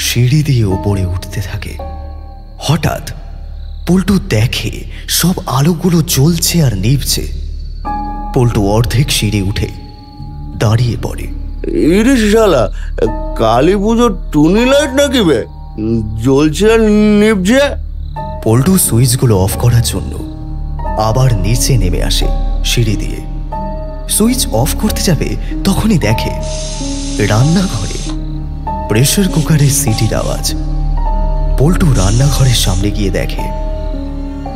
সিঁড়ি দিয়ে ওপরে উঠতে থাকে। হঠাৎ পল্টু দেখে সব আলোগুলো জ্বলছে আর নিভছে। পল্টু অর্ধেক সিঁড়ি উঠে দাঁড়িয়ে পড়ে। ইরে শালা, কালী পুজোর টুনি লাইট নাকি বে, জ্বলছে আর নিভছে। পল্টু সুইচগুলো অফ করার জন্য আবার নিচে নেমে আসে সিঁড়ি দিয়ে। সুইচ অফ করতে যাবে তখনই দেখে রান্নাঘরে প্রেসার কুকারের সিটির আওয়াজ। পল্টু রান্নাঘরের সামনে গিয়ে দেখে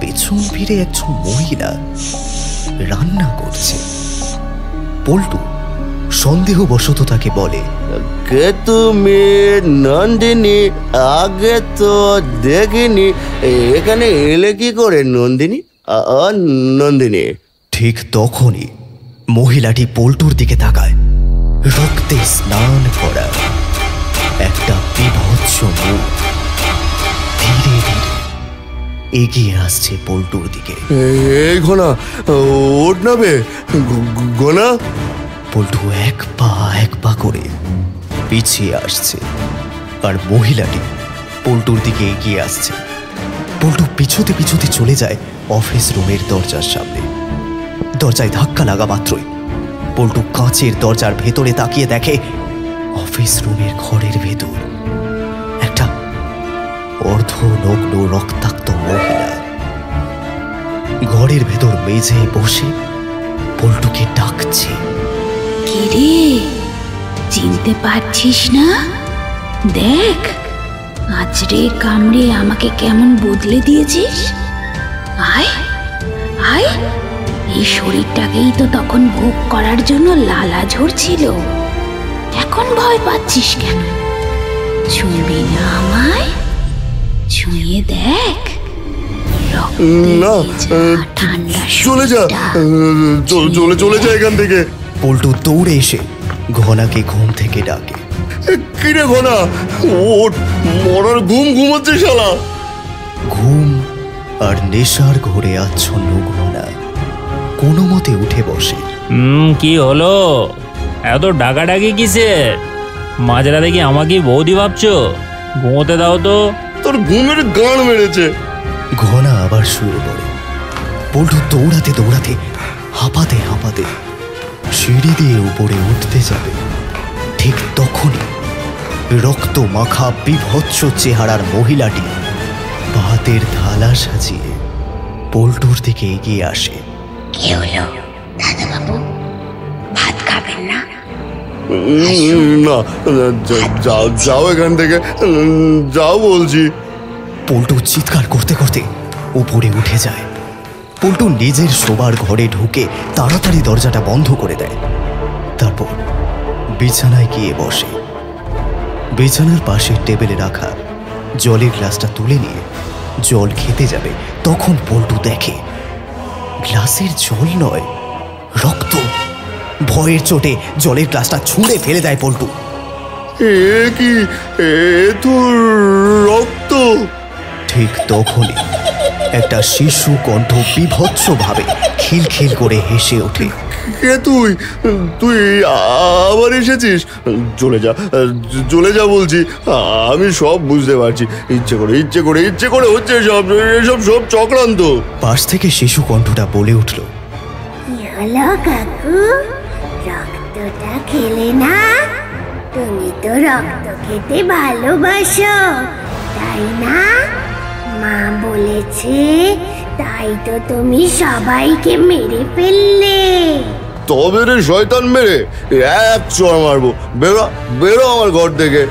পেছন ফিরে একজন মহিলা রান্না করছে। পল্টু সন্দেহবশত তাকে বলে, কে তুমি? নন্দিনী? আগে তো দেখিনি, এখানে এলে কি করে নন্দিনী? নন্দিনী। ঠিক তখনই মহিলাটি পল্টুর দিকে তাকায়। রক্তে স্নান করা একটা বিভৎস মুখ ধীরে ধীরে এগিয়ে আসছে পল্টুর দিকে। এই ঘোনা, ওঠ না বে ঘোনা। পল্টু এক পা করে পিছিয়ে আসছে, আর মহিলাটি পল্টুর দিকে এগিয়ে আসছে। পল্টু পিছুতে পিছুতে চলে যায় অফিস রুমের দরজার সামনে। দরজায় ধাক্কা লাগা মাত্রই পল্টু কাঁচের দরজার ভেতরে তাকিয়ে দেখে অফিস রুমের ঘরের ভেতর একটা অর্ধনগ্ন রক্তাক্ত মহিলা ঘরের ভেতর মেঝে বসে পল্টুকে ডাকছে। কিরে, চিনতে পারছিস না? দেখ, আঁচড়ে কামড়ে আমাকে কেমন বদলে দিয়েছিস। আয় আয়, এই শরীরটাকেই তো তখন ভোগ করার জন্য লালা ঝরছিল, এখন ভয় পাচ্ছিস কেন? ছুঁবি না আমায়? ছুঁয়ে দেখ। না, চলে যা, চলে যা এখান থেকে। পল্টু দৌড়ে এসে ঘনাকে ঘুম থেকে ডাকে। কিরে ঘনা, ওঠ, মরার ঘুম ঘুমাচ্ছে শালা। ঘুম আর নেশার ঘোরে আচ্ছন্ন ঘনা কোনো মতে উঠে বসে। কি হলো? এত ডাকাডাকি কিসের? মাঝরাতে কি আমাকে বৌদি ভাবছো? ঘুমোতে দাও তো। তোর ঘুমের গান মেরেছে। ঘনা আবার শুয়ে পড়ে। পল্টু দৌড়াতে দৌড়াতে হাঁপাতে হাঁপাতে সিঁড়ি দিয়ে উপরে উঠতে যাবে। ঠিক তখনই রক্ত মাখা বিভৎস চেহারার মহিলাটি ভাতের থালা সাজিয়ে পল্টুর দিকে এগিয়ে আসে। কি হলো দাদা বাবু, ভাত খাবেন না? না, যাও এখান থেকে, যাও বলছি। পল্টু চিৎকার করতে করতে উপরে উঠে যায়। পল্টু নিজের শোবার ঘরে ঢুকে তাড়াতাড়ি দরজাটা বন্ধ করে দেয়। তারপর বিছানায় গিয়ে বসে। বিছানার পাশে টেবিলে রাখা জলের গ্লাসটা তুলে নিয়ে জল খেতে যাবে, তখন পল্টু দেখে গ্লাসের জল নয়, রক্ত। ভয়ের চোটে জলের গ্লাসটা ছুঁড়ে ফেলে দেয় পল্টু। এ কি, এ তো রক্ত। ঠিক তখনই একটা শিশু কণ্ঠ বিভৎসভাবে খিলখিল করে হেসে ওঠে। কে তুই? তুই আবার এসেছিস? চলে যা বলছি। আমি সব বুঝতে পারছি, ইচ্ছে করে হচ্ছে এসব সব চক্রান্ত। পাশ থেকে শিশু কণ্ঠটা বলে উঠল, কি হলো কাকু, রক্তটা খেলে না? তুমি তো রক্ত খেতে ভালোবাসো, তাই না? মা বলেছে, তাই তো তুমি সবাইকে মেরে ফেললে। তবে রে শয়তান মেরে, এক চড় মারবো। বেরো আমার ঘর থেকে।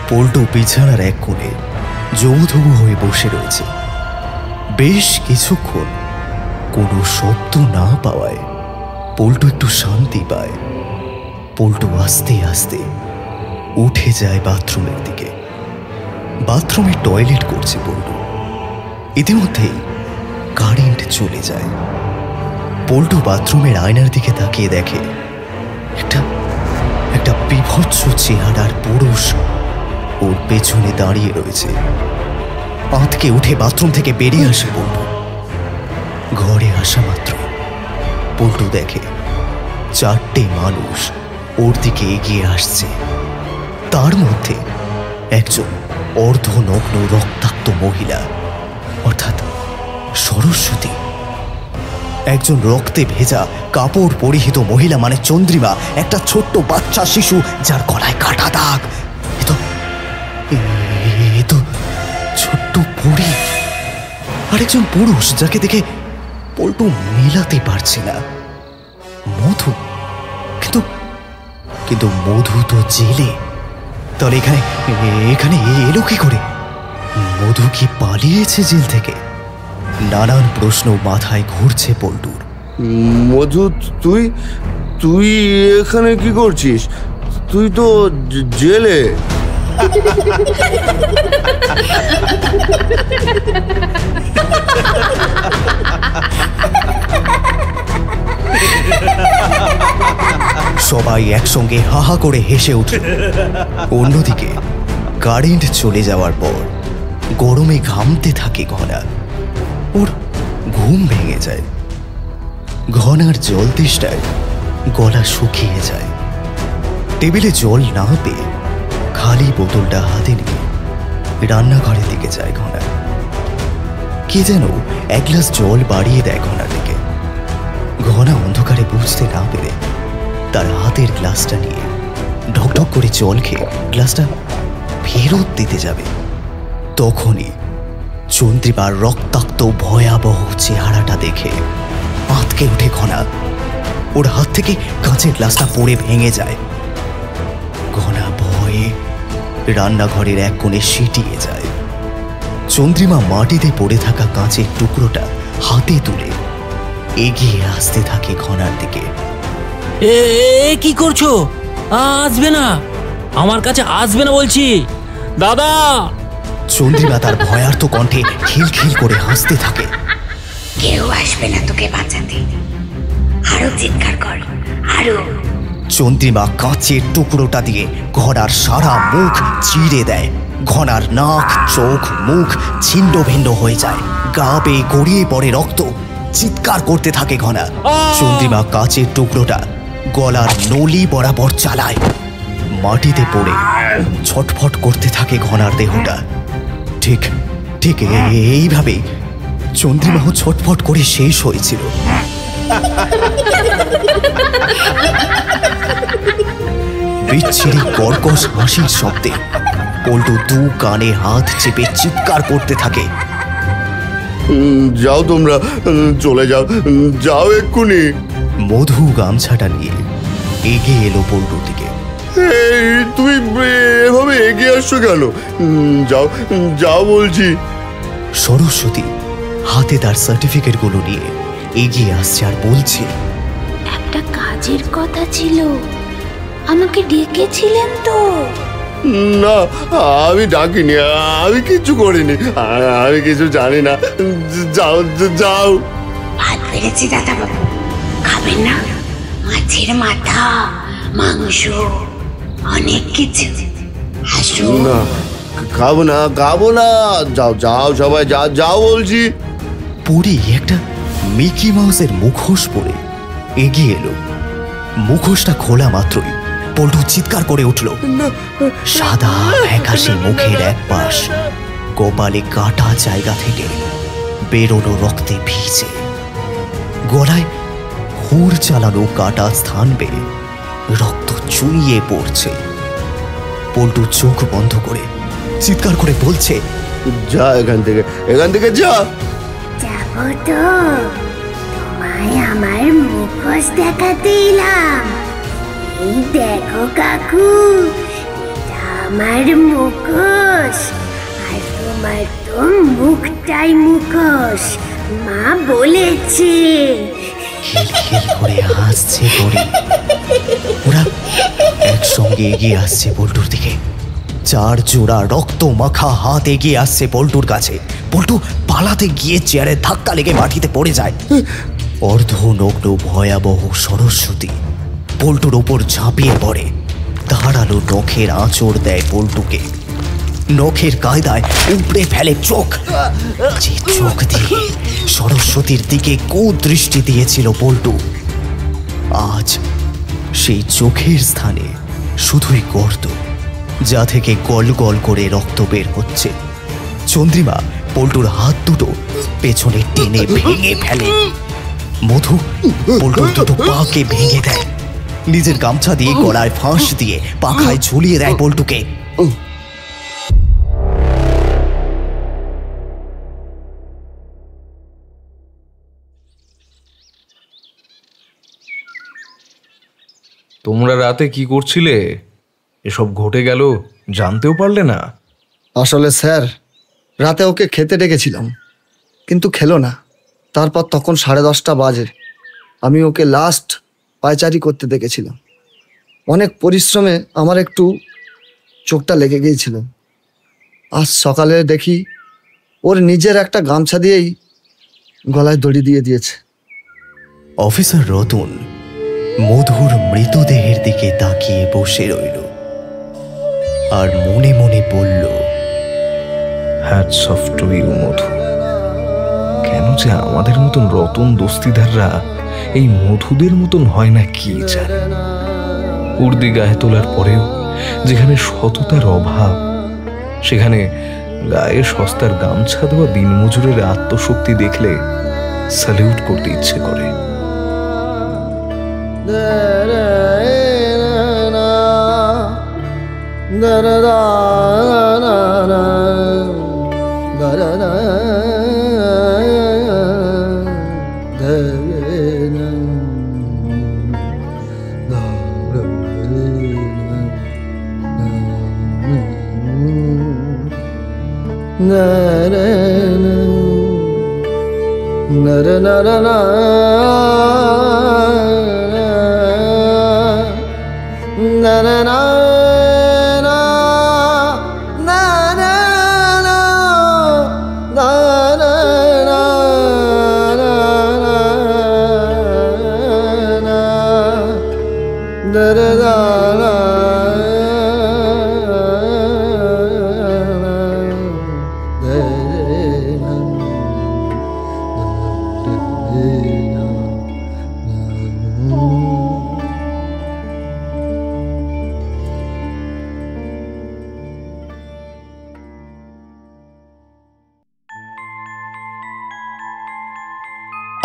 পল্টু বিছানার এক কোণে জৌধবু হয়ে বসে রয়েছে। বেশ কিছুক্ষণ কোনো শব্দ না পাওয়ায় পল্টু একটু শান্তি পায়। পল্টু আস্তে আস্তে উঠে যায় বাথরুমের দিকে। বাথরুমে টয়লেট করছে পল্টু। ইতিমধ্যেই কারেন্ট চলে যায়। পল্টু বাথরুমের আয়নার দিকে তাকিয়ে দেখে একটা বিভৎস চেহারার পুরুষ ওর পেছনে দাঁড়িয়ে রয়েছে। আঁতকে উঠে বাথরুম থেকে বেরিয়ে আসে পল্টু। ঘরে আসা মাত্র পল্টু দেখে 4টে মানুষ ওর দিকে এগিয়ে আসছে। তার মধ্যে একজন অর্ধনগ্ন রক্তাক্ত মহিলা, অর্থাৎ সরস্বতী। একজন রক্তে ভেজা কাপড় পরিহিত মহিলা মানে চন্দ্রিমা, একটা ছোট্ট বাচ্চা শিশু যার গলায় কাটা দাগ। এ তো ছোট্ট পরী। আরেকজন পুরুষ যাকে দেখে পল্টু মেলাতে পারছে না। মধু, কিন্তু মধু তো জেলে। তাহলে এখানে এলো কি করে? মধু কি পালিয়েছে জেল থেকে? নানান প্রশ্ন মাথায় ঘুরছে পল্টুর। মধু, তুই এখানে কি করছিস? তুই তো জেলে। সবাই একসঙ্গে হাহা করে হেসে উঠল। অন্যদিকে কারেন্ট চলে যাওয়ার পর গরমে ঘামতে থাকে ঘনা। ওর ঘুম ভেঙে যায়। ঘনার জল তেষ্টায় গলা শুকিয়ে যায়। টেবিলে জল না পেয়ে খালি বোতলটা হাতে নিয়ে রান্নাঘরের দিকে যায় ঘনা। কে যেন এক গ্লাস জল বাড়িয়ে দেয় ঘনার দিকে। ঘনা অন্ধকারে বুঝতে না পেরে তার হাতের গ্লাসটা নিয়ে ঢকঢক করে জল খেয়ে গ্লাসটা ফেরত দিতে যাবে, তখনই চন্দ্রিমার রক্তাক্ত ভয়াবহ চেহারাটা দেখে আঁতকে উঠে ঘনা। ওর হাত থেকে কাঁচের গ্লাসটা পড়ে ভেঙে যায়। ঘনা ভয়ে রান্নাঘরের এক কোণে সিটিয়ে যায়। চন্দ্রিমা মাটিতে পড়ে থাকা কাঁচের টুকরোটা হাতে তুলে এগিয়ে আসতে থাকে ঘনার দিকে। এ কি করছো? আসবে না, আমার কাছে আসবে না বলছি। দাদা! চন্দ্রিমা তার ভয়ার্ত কণ্ঠে খিলখিল করে হাসতে থাকে। কেউ আসবে না তোকে বাঁচাতে, আরো চিৎকার কর, আরো। চন্দ্রিমা কাঁচের টুকরোটা দিয়ে ঘনার সারা মুখ চিড়ে দেয়। ঘনার নাক, চোখ, মুখ ছিন্ন ভিন্ন হয়ে যায়। গা বেয়ে গড়িয়ে পড়ে রক্ত। চিৎকার করতে থাকে ঘনা। চন্দ্রিমা কাঁচের টুকরোটা গলার নলি বরাবর চালায়। মাটিতে পড়ে ছটফট করতে থাকে ঘনার দেহটা। ঠিক এইভাবেই চন্দ্রিমাও ছটফট করে শেষ হয়েছিল। বিচ্ছিরি কর্কশ হাসির শব্দে পল্টু দু কানে হাত চেপে চিৎকার করতে থাকে। যাও তোমরা, চলে যাও এক্ষুনি। মধু গামছাটা নিয়ে এগিয়ে এলো পল্টুর দিকে। তুমি এভাবে এগিয়ে আসছো কেন? যাও বলছি। সরস্বতী হাতে তার সার্টিফিকেটগুলো নিয়ে এগিয়ে আসছে আর বলছে, একটা কাজের কথা ছিল, আমাকে ডেকেছিলেন তো? না, আমি ডাকিনি, আমি কিছু করিনি, আমি কিছু জানি না। যাও। ভাত বেড়েছি দাদা বাবু, খাবেন না? মাছের মাথা, মাংস, অনেক কিছু। না, খাবো না। যাও সবাই, যাও বলছি। পরি একটা মিকি মাউসের মুখোশ পরে এগিয়ে এলো। মুখোশটা খোলা মাত্রই পল্টু চিৎকার করে উঠল। সাদা ফ্যাকাশে মুখের এক পাশ কপালে কাটা জায়গা থেকে বেরোনো রক্তে ভিজে। গলায় হুর চালানো কাটা স্থান বেয়ে রক্ত চুইয়ে পড়ছে। পল্টু চোখ বন্ধ করে চিৎকার করে বলছে, যা এখান থেকে যা। যাবো তো, তোমায় আমার মুখোশ দেখাতে এলাম। এই দেখো কাকু, এটা আমার মুখোশ, আর তোমার তো মুখটাই মুখোশ, মা বলেছে। খিলখিল করে হাসছে পরি। ওরা একসঙ্গে এগিয়ে আসছে পল্টুর দিকে। 4 জোড়া রক্ত মাখা হাত এগিয়ে আসছে পল্টুর কাছে। পল্টু পালাতে গিয়ে চেয়ারে ধাক্কা লেগে মাটিতে পড়ে যায়। অর্ধনগ্ন ভয়াবহ সরস্বতী পল্টুর ওপর ঝাঁপিয়ে পড়ে। ধারালো নখের আঁচড় দেয় পল্টুকে। নখের কায়দায় উপড়ে ফেলে চোখ, যে চোখ দিয়ে সরস্বতীর দিকে কুদৃষ্টি দিয়েছিল পল্টু। আজ সেই চোখের স্থানে শুধুই গর্ত, যা থেকে গল গল করে রক্ত বের হচ্ছে। চন্দ্রিমা পল্টুর হাত দুটো পেছনে টেনে ভেঙে ফেলে। মধু পল্টুর দুটো পাকে ভেঙে দেয়। নিজের গামছা দিয়ে গলায় ফাঁস দিয়ে পাখায় ঝুলিয়ে দেয় পল্টুকে। তোমরা রাতে কি করছিলে? এসব ঘটে গেল, জানতেও পারলে না? আসলে স্যার, রাতে ওকে খেতে ডেকেছিলাম, কিন্তু খেলো না। তারপর তখন 10:30 বাজে আমি ওকে লাস্ট পায়চারি করতে দেখেছিলাম। অনেক পরিশ্রমে আমার একটু চোখটা লেগে গিয়েছিল। আজ সকালে দেখি ওর নিজের একটা গামছা দিয়েই গলায় দড়ি দিয়ে দিয়েছে। অফিসার রতন মধুর মৃতদেহের দিকে তাকিয়ে বসে রইল আর মনে মনে বলল, হ্যাটস অফ টু ইউ মধু। কেন যে আমাদের মতন রতন দস্তিদাররা এই মধুদের মতন হয় না কি জানে। উর্দি গায়ে তোলার পরেও যেখানে সততার অভাব, সেখানে গায়ে সস্তার গামছা দেওয়া দিনমজুরের আত্মশক্তি দেখলে স্যালিউট করতে ইচ্ছে করে।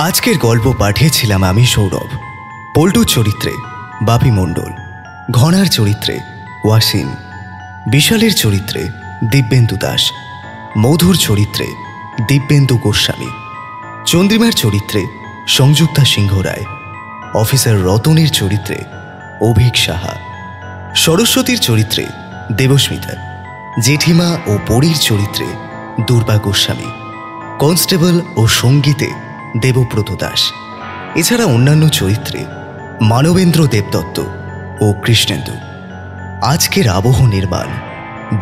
আজকের গল্প পাঠিয়েছিলাম আমি সৌরভ। পল্টুর চরিত্রে বাপি মণ্ডল, ঘনার চরিত্রে ওয়াসিম, বিশালের চরিত্রে দিব্যেন্দু দাস, মধুর চরিত্রে দিব্যেন্দু গোস্বামী, চন্দ্রিমার চরিত্রে সংযুক্তা সিংহ রায়, অফিসার রতনের চরিত্রে অভিক সাহা, সরস্বতীর চরিত্রে দেবস্মিতা, জেঠিমা ও পরীর চরিত্রে দুর্বা গোস্বামী, কনস্টেবল ও সঙ্গীতে দেবব্রত দাস। এছাড়া অন্যান্য চরিত্রে মানবেন্দ্র দেবদত্ত ও কৃষ্ণেন্দু। আজকের আবহ নির্মাণ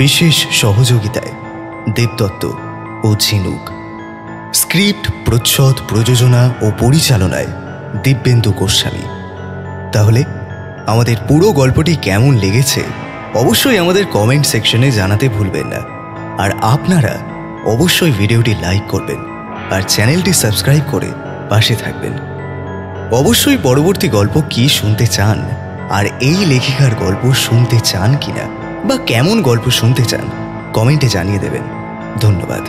বিশেষ সহযোগিতায় দেবদত্ত ও ঝিনুক। স্ক্রিপ্ট, প্রচ্ছদ, প্রযোজনা ও পরিচালনায় দিব্যেন্দু গোস্বামী। তাহলে আমাদের পুরো গল্পটি কেমন লেগেছে অবশ্যই আমাদের কমেন্ট সেকশনে জানাতে ভুলবেন না। আর আপনারা অবশ্যই ভিডিওটি লাইক করবেন আর চ্যানেলটি সাবস্ক্রাইব করে পাশে থাকবেন। অবশ্যই পরবর্তী গল্প কি শুনতে চান আর এই লেখিকার গল্প শুনতে চান কিনা বা কেমন গল্প শুনতে চান কমেন্টে জানিয়ে দেবেন। ধন্যবাদ।